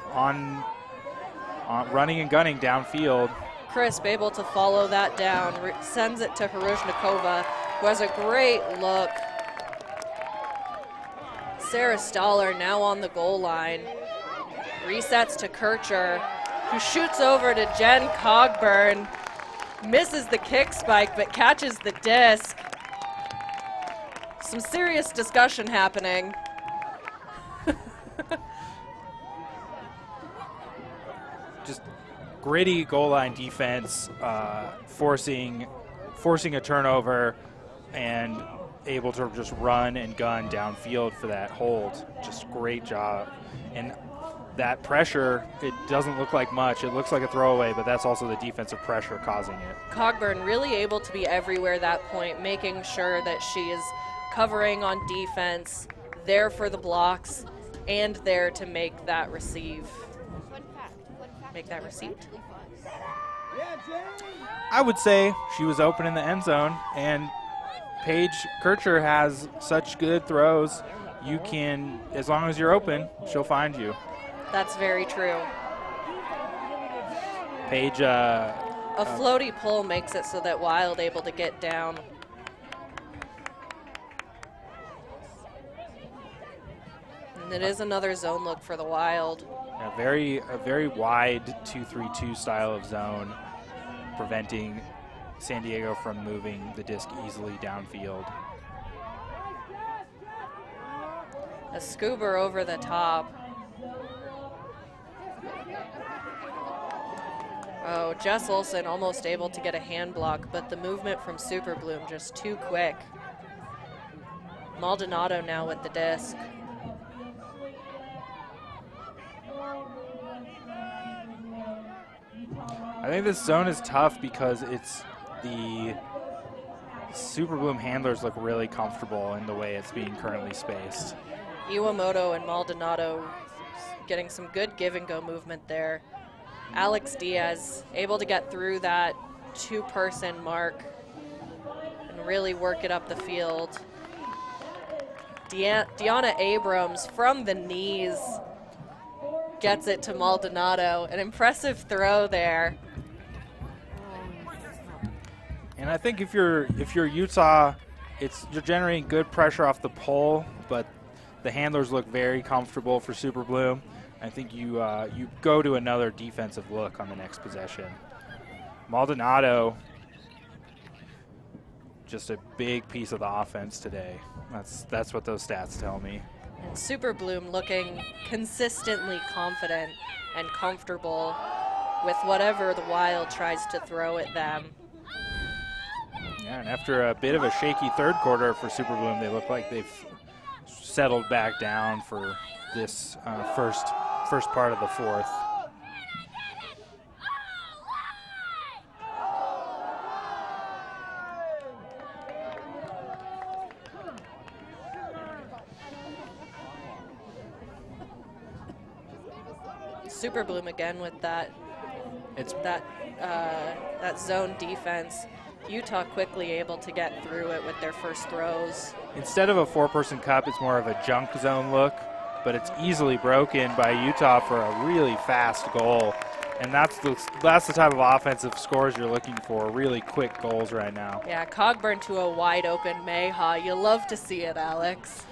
running and gunning downfield. Crisp able to follow that down, sends it to Hruzhnikova, who has a great look. Sarah Stoller now on the goal line. Resets to Kircher, who shoots over to Jen Cogburn. Misses the kick spike, but catches the disc. Some serious discussion happening. Just gritty goal line defense, forcing a turnover, and able to just run and gun downfield for that hold. Just great job. And that pressure, it doesn't look like much. It looks like a throwaway, but that's also the defensive pressure causing it. Cogburn really able to be everywhere that point, making sure that she is covering on defense, there for the blocks, and there to make that receive. Make that receipt? I would say she was open in the end zone, and Paige Kircher has such good throws. You can, as long as you're open, she'll find you. That's very true. Paige. A floaty pull makes it so that Wild able to get down. And it is another zone look for the Wild. A very wide 2-3-2 style of zone, preventing San Diego from moving the disc easily downfield. A scoober over the top. Oh, Jess Olsen almost able to get a hand block, but the movement from Super Bloom just too quick. Maldonado now with the disc. I think this zone is tough because it's the Super Bloom handlers look really comfortable in the way it's being currently spaced. Iwamoto and Maldonado getting some good give and go movement there. Alex Diaz able to get through that two-person mark and really work it up the field. Deanna Abrams from the knees gets it to Maldonado. An impressive throw there. And I think if you're Utah, you're generating good pressure off the pole, but the handlers look very comfortable for Super Bloom. I think you go to another defensive look on the next possession. Maldonado, just a big piece of the offense today. That's what those stats tell me. And Super Bloom looking consistently confident and comfortable with whatever the Wild tries to throw at them. Yeah, and after a bit of a shaky third quarter for Super Bloom, they look like they've settled back down for this first part of the fourth. Super Bloom again with that that zone defense. Utah quickly able to get through it with their first throws. Instead of a 4-person cup, it's more of a junk zone look, but it's easily broken by Utah for a really fast goal. And that's the type of offensive scores you're looking for, really quick goals right now. Yeah, Cogburn to a wide open Mayhaw. You love to see it, Alex.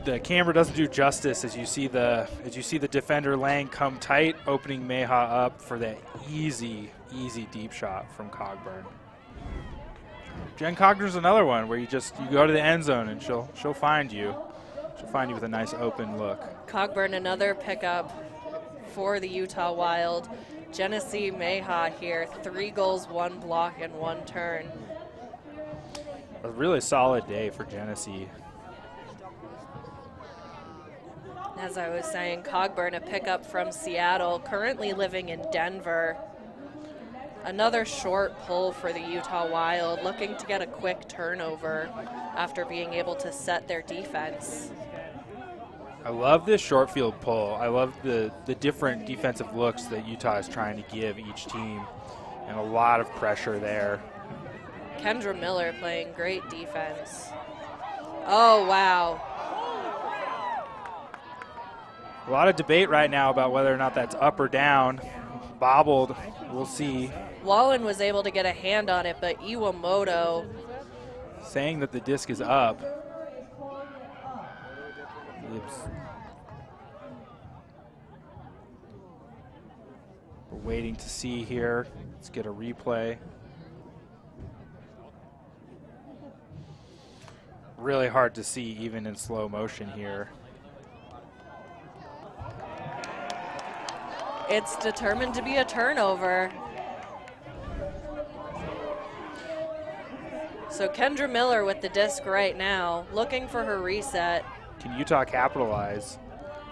The camera doesn't do justice as you see the defender Lang come tight, opening Mayhaw up for that easy deep shot from Cogburn. Jen Cogburn's another one where you go to the end zone and she'll find you. She'll find you with a nice open look. Cogburn, another pickup for the Utah Wild. Genesee Mayhaw here, 3 goals, 1 block, and 1 turn. A really solid day for Genesee. As I was saying, Cogburn, a pickup from Seattle, currently living in Denver. Another short pull for the Utah Wild, looking to get a quick turnover after being able to set their defense. I love this short field pull. I love the different defensive looks that Utah is trying to give each team, and a lot of pressure there. Kendra Miller playing great defense. Oh, wow. A lot of debate right now about whether or not that's up or down. Bobbled, we'll see. Wallen was able to get a hand on it, but Iwamoto saying that the disc is up. We're waiting to see here. Let's get a replay. Really hard to see even in slow motion here. It's determined to be a turnover. So Kendra Miller with the disc right now, looking for her reset. Can Utah capitalize?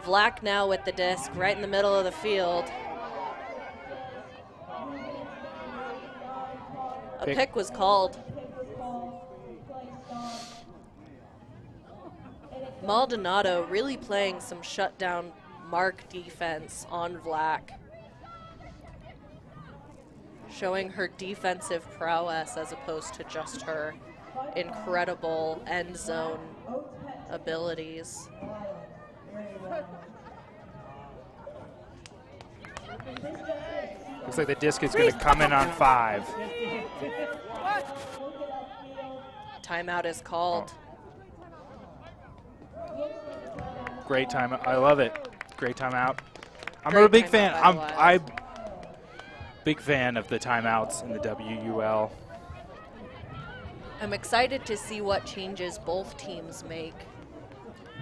Vlack now with the disc right in the middle of the field. A pick was called. Maldonado really playing some shutdown mark defense on Vlack, showing her defensive prowess as opposed to just her incredible end zone abilities. Looks like the disc is going to come in on 5. Timeout is called. Great timeout. I love it. Great timeout. I'm a big fan. I'm big fan of the timeouts in the WUL. I'm excited to see what changes both teams make.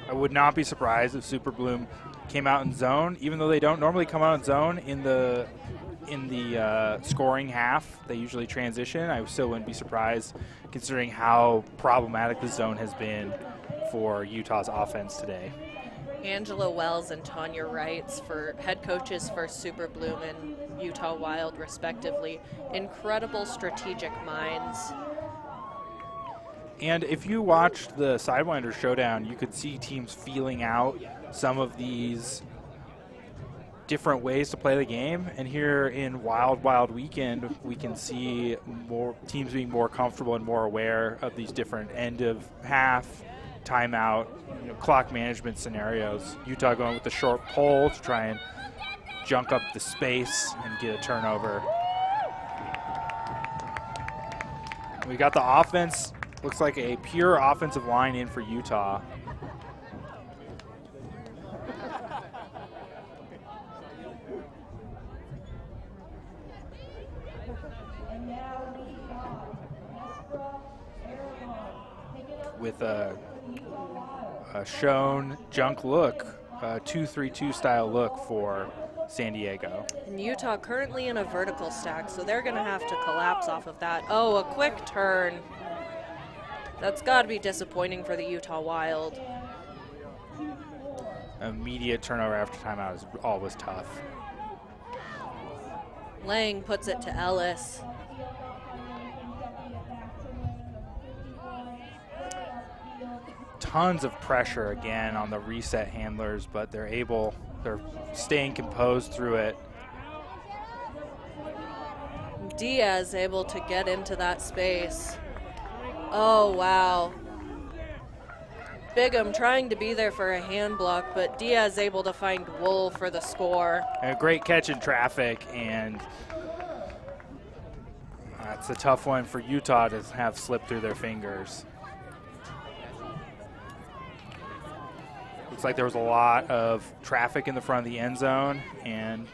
I would not be surprised if Super Bloom came out in zone, even though they don't normally come out in zone in the scoring half. They usually transition. I still wouldn't be surprised considering how problematic the zone has been for Utah's offense today. Angela Wells and Tanya Wrights for head coaches for Super Bloom and Utah Wild respectively. Incredible strategic minds. And if you watched the Sidewinder Showdown, you could see teams feeling out some of these different ways to play the game. And here in Wild Weekend, we can see more teams being more comfortable and more aware of these different end of half, timeout, clock management scenarios. Utah going with the short pole to try and junk up the space and get a turnover. We got the offense. Looks like a pure offensive line in for Utah. With a shown junk look, a 2-3-2 style look for San Diego. And Utah currently in a vertical stack, so they're going to have to collapse off of that. Oh, a quick turn. That's got to be disappointing for the Utah Wild. Immediate turnover after timeout is always tough. Lang puts it to Ellis. tons of pressure again on the reset handlers, but they're staying composed through it. Diaz able to get into that space. Oh, wow. Bigham trying to be there for a hand block, but Diaz able to find WUL for the score. A great catch in traffic, and that's a tough one for Utah to have slip through their fingers. Looks like there was a lot of traffic in the front of the end zone, and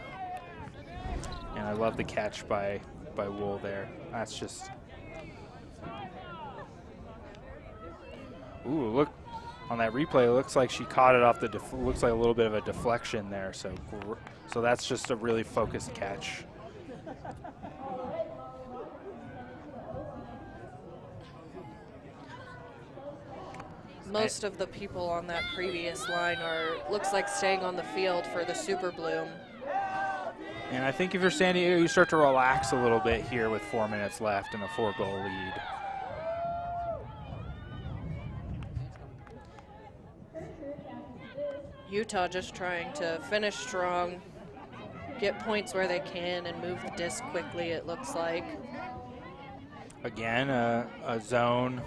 I love the catch by WUL there. That's just, ooh, look on that replay. It looks like she caught it off the. Looks like a little bit of a deflection there. So that's just a really focused catch. Most of the people on that previous line looks like staying on the field for the Super Bloom. And I think if you're San Diego, you start to relax a little bit here with 4 minutes left and a 4-goal lead. Utah just trying to finish strong, get points where they can, and move the disc quickly, it looks like. Again, a zone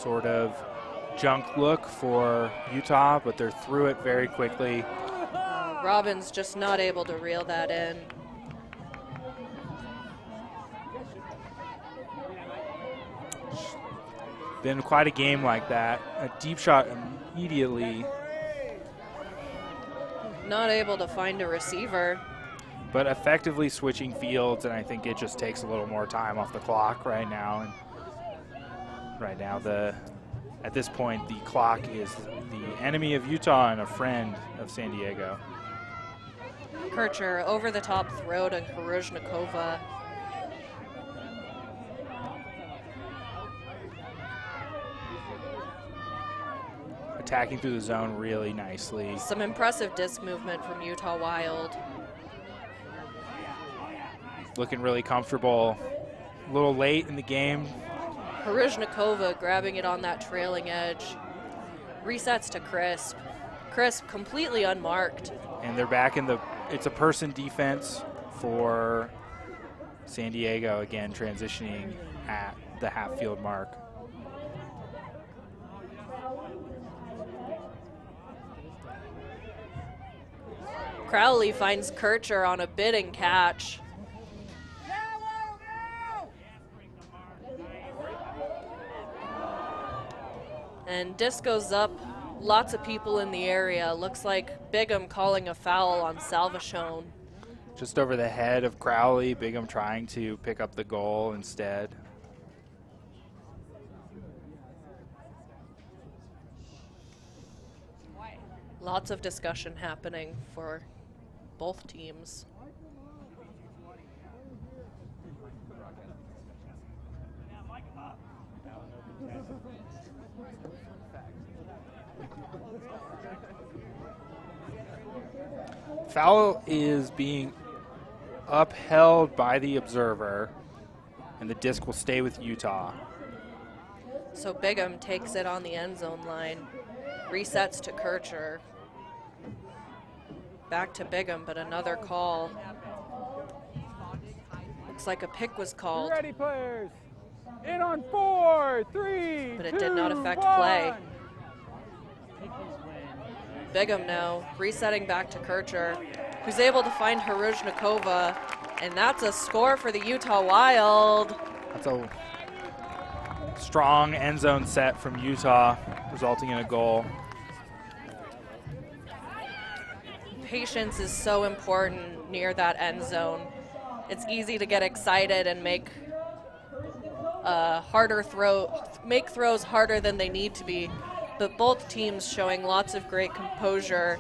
sort of junk look for Utah, but they're through it very quickly. Robbins just not able to reel that in. Been quite a game like that. A deep shot immediately. Not able to find a receiver. But effectively switching fields, and I think it just takes a little more time off the clock right now. And right now, at this point, the clock is the enemy of Utah and a friend of San Diego. Kircher over the top throw to Karuzhnikova. Attacking through the zone really nicely. Some impressive disc movement from Utah Wild. Looking really comfortable. A little late in the game. Karuzhnikova grabbing it on that trailing edge. Resets to Crisp. Crisp completely unmarked. And they're back in it's a person defense for San Diego, again transitioning at the half field mark. Crowley finds Kircher on a bidding catch. And disc goes up, lots of people in the area. Looks like Bigham calling a foul on Salvachon. Just over the head of Crowley, Bigham trying to pick up the goal instead. Lots of discussion happening for both teams. Foul is being upheld by the observer, and the disc will stay with Utah. So Bigham takes it on the end zone line, resets to Kircher. Back to Bigham, but another call. Looks like a pick was called. Ready, players. In on 4, 3, but it 2, did not affect 1. play. Bigham now resetting back to Kircher, who's able to find Karuzhnikova, and that's a score for the Utah Wild. That's a strong end zone set from Utah, resulting in a goal. Patience is so important near that end zone. It's easy to get excited and make make throws harder than they need to be, but both teams showing lots of great composure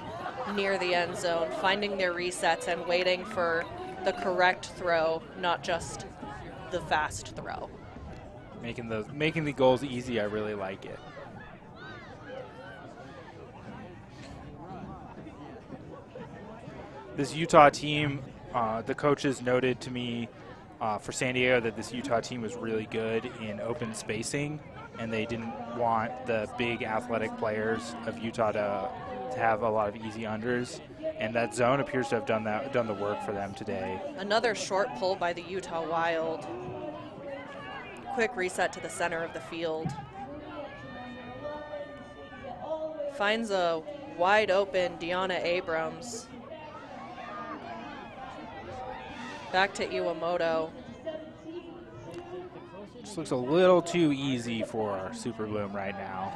near the end zone, finding their resets and waiting for the correct throw, not just the fast throw. Making the goals easy, I really like it. This Utah team, the coaches noted to me for San Diego that this Utah team was really good in open spacing. and they didn't want the big athletic players of Utah to have a lot of easy unders, and that zone appears to have done the work for them today. Another short pull by the Utah Wild. Quick reset to the center of the field. Finds a wide open Deanna Abrams. Back to Iwamoto. Just looks a little too easy for our Super Bloom right now.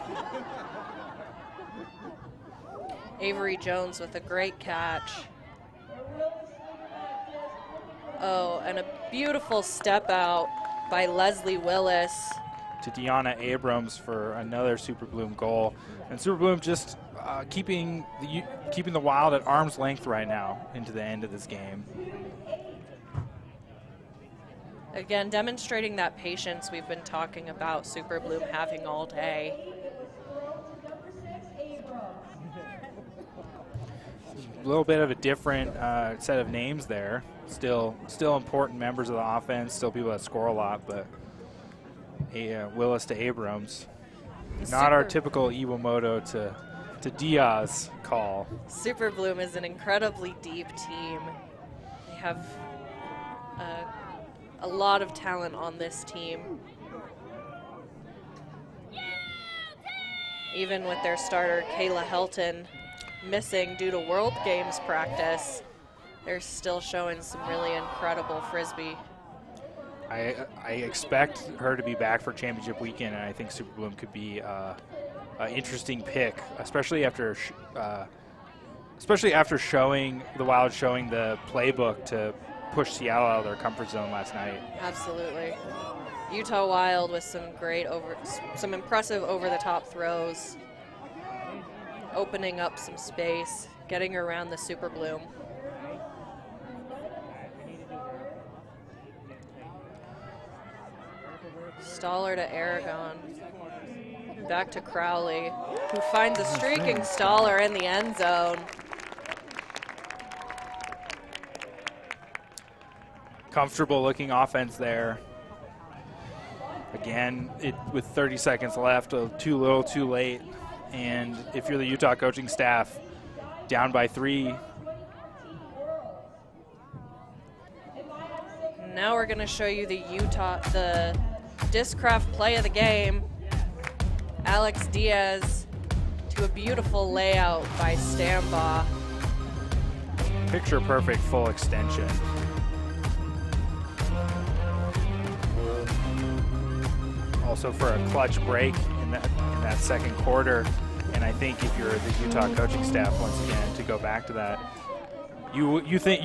Avery Jones with a great catch. Oh, and a beautiful step out by Leslie Willis. To Deanna Abrams for another Super Bloom goal. And Super Bloom just keeping the Wild at arm's length right now into the end of this game. Again, demonstrating that patience we've been talking about Super Bloom having all day. A little bit of a different set of names there. Still important members of the offense, still people that score a lot, but Willis to Abrams. Not our typical Iwamoto to Diaz call. Super Bloom is an incredibly deep team. They have a lot of talent on this team. Even with their starter, Kayla Helton, missing due to World Games practice, they're still showing some really incredible frisbee. I expect her to be back for championship weekend, and I think Super Bloom could be an interesting pick, especially after showing the Wild showing the playbook to push Seattle out of their comfort zone last night. Absolutely. Utah Wild with some impressive over-the-top throws, opening up some space, getting around the Super Bloom. Stoller to Aragon. Back to Crowley, who finds a streaking Stoller in the end zone. Comfortable looking offense there. Again, with 30 seconds left, too little, too late. And if you're the Utah coaching staff, down by 3. Now we're going to show you the Discraft play of the game. Alex Diaz to a beautiful layout by Stambaugh. Picture perfect full extension. Also for a clutch break in that second quarter. And I think if you're the Utah coaching staff, once again, to go back to that, you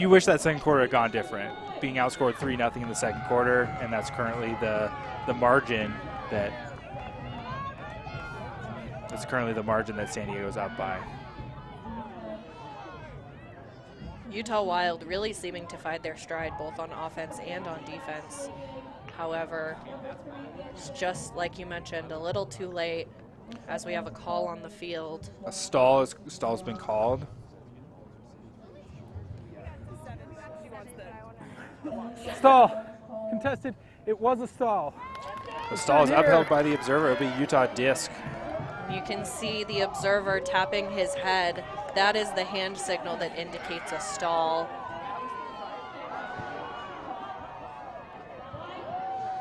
wish that second quarter had gone different. Being outscored 3-0 in the second quarter, and that's currently the margin that San Diego's up by. Utah Wild really seeming to find their stride both on offense and on defense. However, it's just like you mentioned, a little too late as we have a call on the field. A stall's been called. Stall. Contested. It was a stall. The stall is upheld by the observer. It'll be Utah disc. You can see the observer tapping his head. That is the hand signal that indicates a stall.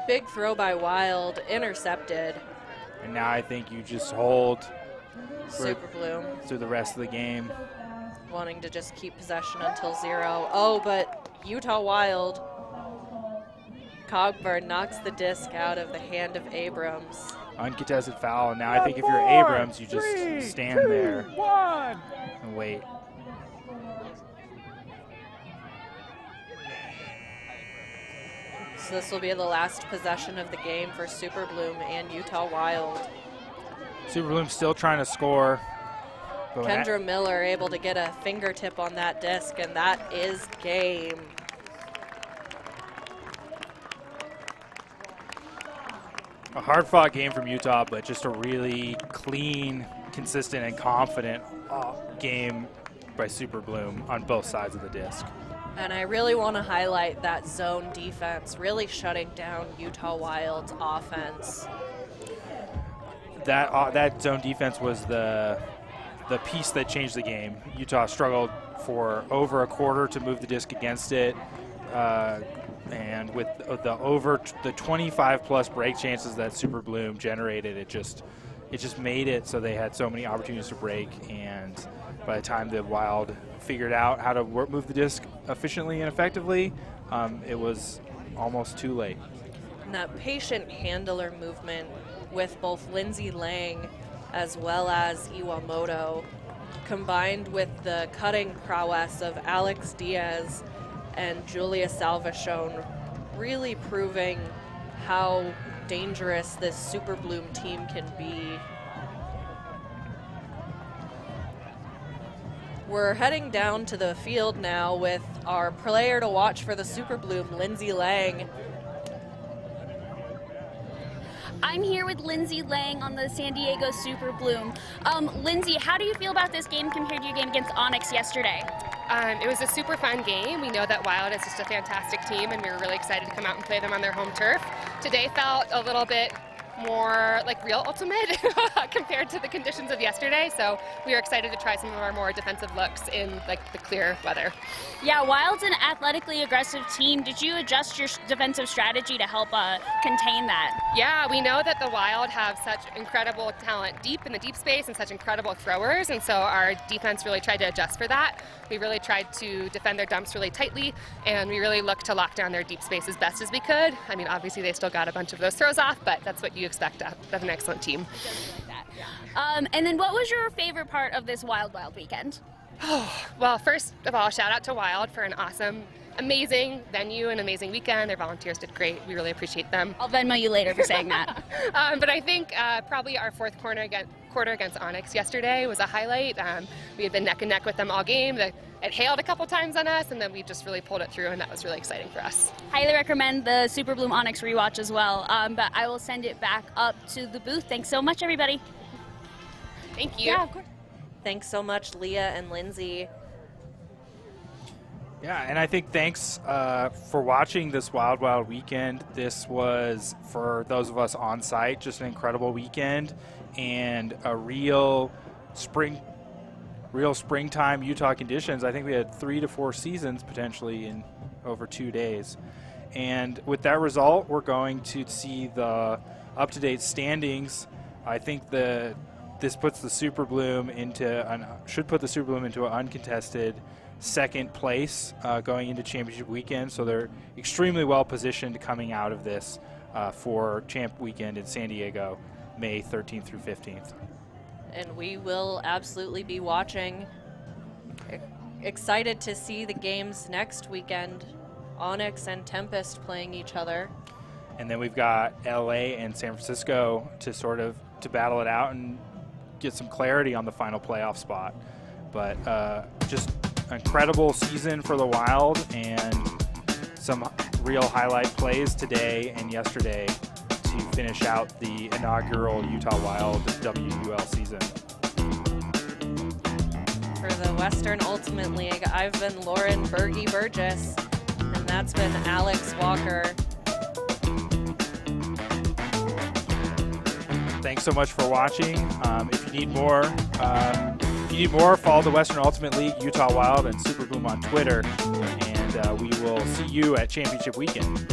Big throw by Wild, intercepted. And now I think you just hold Super Bloom through the rest of the game. Wanting to just keep possession until 0. Oh, but Utah Wild. Cogburn knocks the disc out of the hand of Abrams. Uncontested foul. And now I think if you're Abrams, you just stand there and wait. So this will be the last possession of the game for Super Bloom and Utah Wild. Super Bloom still trying to score. Kendra Miller able to get a fingertip on that disc, and that is game. A hard-fought game from Utah, but just a really clean, consistent, and confident game by Super Bloom on both sides of the disc. And I really want to highlight that zone defense, really shutting down Utah Wild's offense. that zone defense was the piece that changed the game. Utah struggled for over a quarter to move the disc against it, and with the 25-plus break chances that Super Bloom generated, it just made it so they had so many opportunities to break. And by the time the Wild figured out how to move the disc efficiently and effectively, it was almost too late. And that patient handler movement with both Lindsay Lang as well as Iwamoto, combined with the cutting prowess of Alex Diaz and Julia Salvachon, really proving how dangerous this Super Bloom team can be. We're heading down to the field now with our player to watch for the Super Bloom, Lindsay Lang. I'm here with Lindsay Lang on the San Diego Super Bloom. Lindsay, how do you feel about this game compared to your game against Onyx yesterday? It was a super fun game. We know that Wild is just a fantastic team, and we were really excited to come out and play them on their home turf. Today felt a little bit more like real Ultimate compared to the conditions of yesterday, so we were excited to try some of our more defensive looks in like the clear weather. Yeah, Wild's an athletically aggressive team. Did you adjust your defensive strategy to help contain that? Yeah, we know that the Wild have such incredible talent deep in the deep space and such incredible throwers, and so our defense really tried to adjust for that. We really tried to defend their dumps really tightly, and we really looked to lock down their deep space as best as we could. I mean, obviously they still got a bunch of those throws off, but that's what you expect of an excellent team. And then what was your favorite part of this Wild weekend? Well, first of all, shout out to Wild for an awesome, amazing venue and amazing weekend. Their volunteers did great. We really appreciate them. I'll Venmo you later for saying that. But I think probably our fourth quarter against Onyx yesterday was a highlight. We had been neck and neck with them all game. It hailed a couple times on us, and then we just really pulled it through, and that was really exciting for us. Highly recommend the Super Bloom Onyx rewatch as well, but I will send it back up to the booth. Thanks so much, everybody. Thank you. Yeah, of course. Thanks so much, Leah and Lindsay. Yeah, and I think thanks for watching this Wild weekend. This was, for those of us on site, just an incredible weekend and a real springtime Utah conditions. I think we had 3 to 4 seasons potentially in over 2 days. And with that result, we're going to see the up-to-date standings. I think this puts the Super Bloom should put the Super Bloom into an uncontested second place going into championship weekend. So they're extremely well positioned coming out of this for Champ Weekend in San Diego, May 13th through 15th. And we will absolutely be watching. Excited to see the games next weekend. Onyx and Tempest playing each other. And then we've got LA and San Francisco to battle it out and get some clarity on the final playoff spot. But just an incredible season for the Wild, and some real highlight plays today and yesterday to finish out the inaugural Utah Wild WUL season. For the Western Ultimate League, I've been Lauren Berge Burgess, and that's been Alex Walker. Thanks so much for watching. If you need more, follow the Western Ultimate League, Utah Wild, and Super Bloom on Twitter, and we will see you at Championship Weekend.